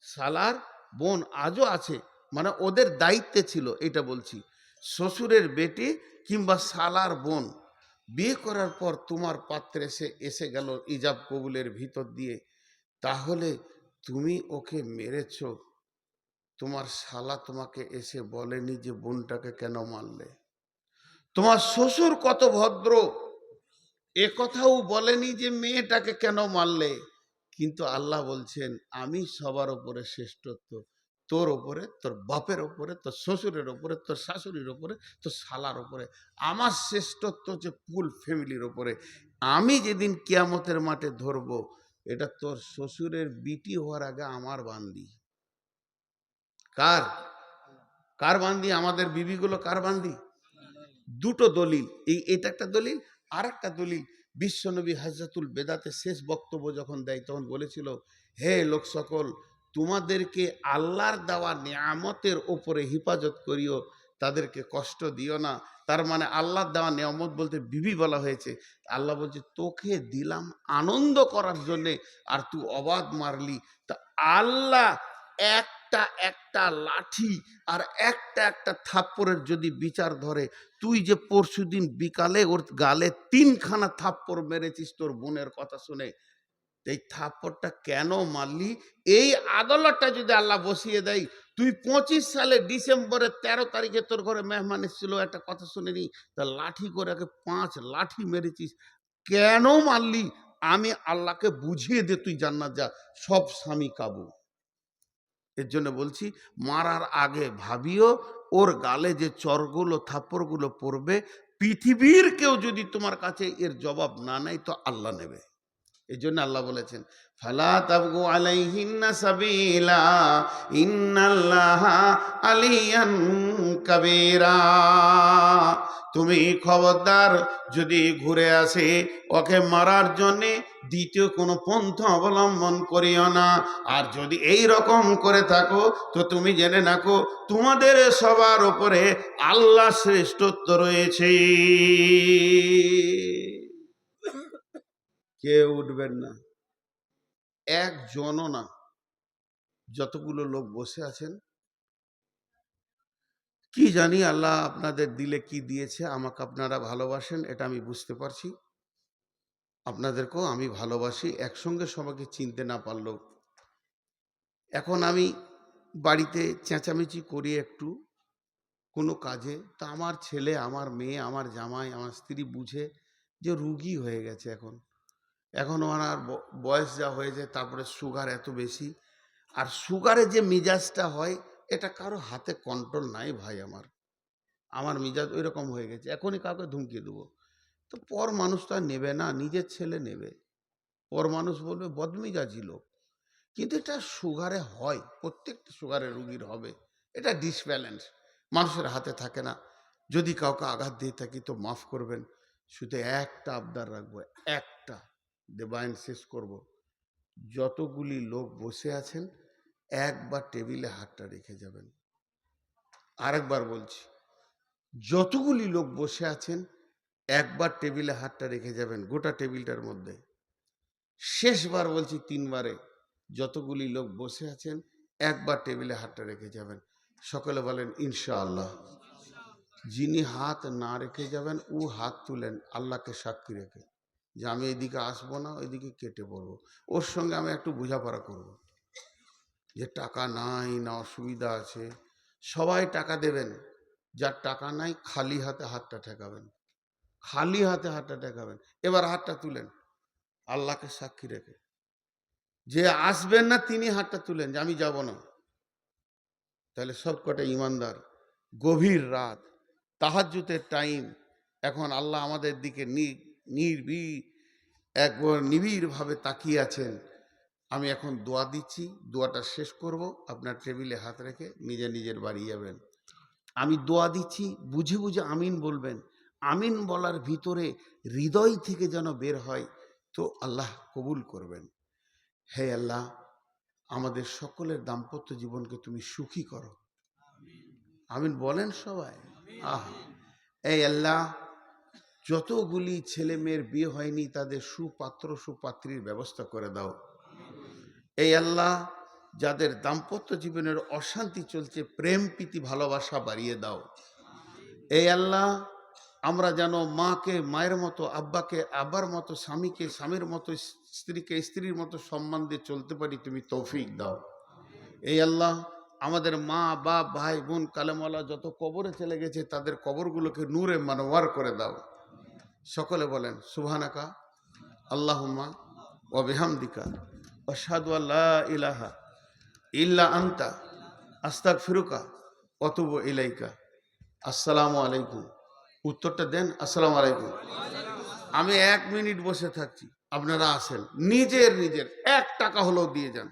শালার বোন, আজও আছে, মানে ওদের দায়িত্বে ছিল, এটা বলছি। শ্বশুরের বেটি কিংবা শালার বোন বিয়ে করার পর তোমার পাত্রে সে এসে গেল ইজাব কবুলের ভিতর দিয়ে, তাহলে তুমি ওকে মেরেছ, তোমার শালা তোমাকে এসে বলেনি যে বোনটাকে কেন মারলে? তোমার শ্বশুর কত ভদ্র, এ কথাও বলেনি যে মেয়েটাকে কেন মারলে। কিন্তু আল্লাহ বলছেন আমি সবার উপরে শ্রেষ্ঠত্ব, তোর ওপরে, তোর বাপের ওপরে, তোর শ্বশুরের ওপরে, তোর শাশুড়ির ওপরে, তোর শালার ওপরে, আমার শ্রেষ্ঠত্ব হচ্ছে ফুল ফ্যামিলির ওপরে। আমি যেদিন কিয়ামতের মাঠে ধরবো, এটা তোর শ্বশুরের বিটি হওয়ার আগে আমার বান্দি। কার? কার বান্দি? আমাদের বিবিগুলো কার বান্দি? দুটো দলিল, এটা একটা দলিল, আর একটা দলিল, বিশ্বনবী হাজ্জাতুল বেদাতে শেষ বক্তব্য যখন দেয় তখন বলেছিল, হে লোক সকল, তোমাদেরকে আল্লাহর দেওয়া নিয়ামতের ওপরে হিফাজত করিও, তাদেরকে কষ্ট দিও না। তার মানে আল্লাহর দেওয়া নিয়ামত বলতে বিবি বলা হয়েছে। আল্লাহ বলছে তোকে দিলাম আনন্দ করার জন্যে, আর তুই অবাধ মারলি। তা আল্লাহ একটা একটা লাঠি আর একটা একটা থাপ্পড়ের যদি বিচার ধরে, তুই যে পরশুদিন বিকালে ওর গালে 3খানা থাপ্পড় মেরেছিস তোর বোনের কথা শুনে, এই থাপ্পড়টা কেন মারলি, এই আদালতটা যদি আল্লাহ বসিয়ে দেয়, তুই 25 সালে ডিসেম্বরের 13 তারিখে তোর ঘরে মেহমান এসেছিল, একটা কথা শুনেনি, তা লাঠি করে 5 লাঠি মেরেছিস, কেন মারলি? আমি আল্লাহকে বুঝিয়ে দে, তুই জান্নাত যা, সব স্বামী কাবু। এর জন্য বলছি, মারার আগে ভাবিও ওর গালে যে চরগুলো থাপ্পড়গুলো পড়বে, পৃথিবীর কেউ যদি তোমার কাছে এর জবাব না নেয় তো আল্লাহ নেবে। এই জন্য আল্লাহ বলেছেন, ফালা তাবগু আলাইহিন্না সাবিলা ইন্নাল্লাহা আলিয়ান কাবীরা। তুমি খবরদার, যদি ঘুরে আসে ওকে মারার জন্যে দ্বিতীয় কোনো পন্থা অবলম্বন করিও না। আর যদি এই রকম করে থাকো তো তুমি জেনে রাখো তোমাদের সবার উপরে আল্লাহ শ্রেষ্ঠত্ব রয়েছে। কেউ উঠবেন না, একজনও না। যতগুলো লোক বসে আছেন, কি জানি আল্লাহ আপনাদের দিলে কি দিয়েছে, আমাকে আপনারা ভালোবাসেন এটা আমি বুঝতে পারছি, আপনাদেরকেও আমি ভালোবাসি, একসঙ্গে সবাইকে চিনতে না পারলেও। এখন আমি বাড়িতে চেঁচামেচি করি একটু কোনো কাজে, তা আমার ছেলে, আমার মেয়ে, আমার জামাই, আমার স্ত্রী বুঝে যে রুগী হয়ে গেছে। এখন ওনার বয়স যা হয়েছে, তারপরে সুগার এত বেশি, আর সুগারে যে মিজাজটা হয় এটা কারো হাতে কন্ট্রোল নাই ভাই। আমার মিজাজ ওই রকম হয়ে গেছে, এখনই কাউকে ধমকিয়ে দেবো তো পর মানুষ তো আর নেবে না, নিজের ছেলে নেবে, পর মানুষ বলবে বদমিজাজি লোক। কিন্তু এটা সুগারে হয়, প্রত্যেকটা সুগারের রুগীর হবে। এটা ডিসব্যালেন্স, মানুষের হাতে থাকে না। যদি কাউকে আঘাত দিয়ে থাকি তো মাফ করবেন। শুধু একটা আবদার রাখবো, একটা দেবায়ন শেষ করব। যতগুলি লোক বসে আছেন একবার টেবিলে হাতটা রেখে যাবেন। আরেকবার বলছি, যতগুলি লোক বসে আছেন একবার টেবিলে হাতটা রেখে যাবেন, গোটা টেবিলটার মধ্যে। শেষবার বলছি, তিনবারে যতগুলি লোক বসে আছেন একবার টেবিলে হাতটা রেখে যাবেন। সকলে বলেন ইনশাআল্লাহ। যিনি হাত না রেখে যাবেন ও হাত তুলেন আল্লাহকে সাক্ষী রেখে যে আমি এদিকে আসবো না, ওইদিকে কেটে পড়বো। ওর সঙ্গে আমি একটু বোঝাপড়া করব, যে টাকা নাই না অসুবিধা আছে। সবাই টাকা দেবেন, যার টাকা নাই খালি হাতে হাতটা ঠেকাবেন, খালি হাতে হাতটা ঠেকাবেন। এবার হাতটা তুলেন আল্লাহকে সাক্ষী রেখে। যে আসবেন না তিনি হাতটা তুলেন যে আমি যাব না। তাহলে সব কটা ইমানদার। গভীর রাত, তাহাজ্জুদের টাইম, এখন আল্লাহ আমাদের দিকে একবার নিবিড়ভাবে তাকিয়ে আছেন। আমি এখন দোয়া দিচ্ছি, দোয়াটা শেষ করব, আপনার টেবিলে হাত রেখে নিজে নিজের বাড়ি যাবেন। আমি দোয়া দিচ্ছি, বুঝে বুঝে আমিন বলবেন। আমিন বলার ভিতরে হৃদয় থেকে যেন বের হয়, তো আল্লাহ কবুল করবেন। হে আল্লাহ, আমাদের সকলের দাম্পত্য জীবনকে তুমি সুখী করো। আমিন বলেন সবাই। এই আল্লাহ, যতগুলি ছেলে মেয়ের বিয়ে হয়নি তাদের সুপাত্র সুপাত্রীর ব্যবস্থা করে দাও। এই আল্লাহ, যাদের দাম্পত্য জীবনের অশান্তি চলছে প্রেম প্রীতি ভালোবাসা বাড়িয়ে দাও। এই আল্লাহ, আমরা যেন মাকে মায়ের মতো, আব্বাকে আব্বার মতো, স্বামীকে স্বামীর মতো, স্ত্রীকে স্ত্রীর মতো সম্মান দিয়ে চলতে পারি, তুমি তৌফিক দাও। এই আল্লাহ, আমাদের মা বাপ ভাই বোন কালেমাওয়ালা যত কবরে চলে গেছে তাদের কবরগুলোকে নূরে মানওয়ার করে দাও। সকলে বলেন সুবহানাকা আল্লাহুম্মা ওয়া বিহামদিকা আশহাদু আল্লা ইলাহা ইল্লা আনতা আস্তাগফিরুকা ওয়া আতুবু ইলাইকা। আসসালামু আলাইকুম। উত্তরটা দেন, আসসালামু আলাইকুম। আমি 1 মিনিট বসে থাকছি, আপনারা আসেন, নিজের 1 টাকা হলেও দিয়ে যান।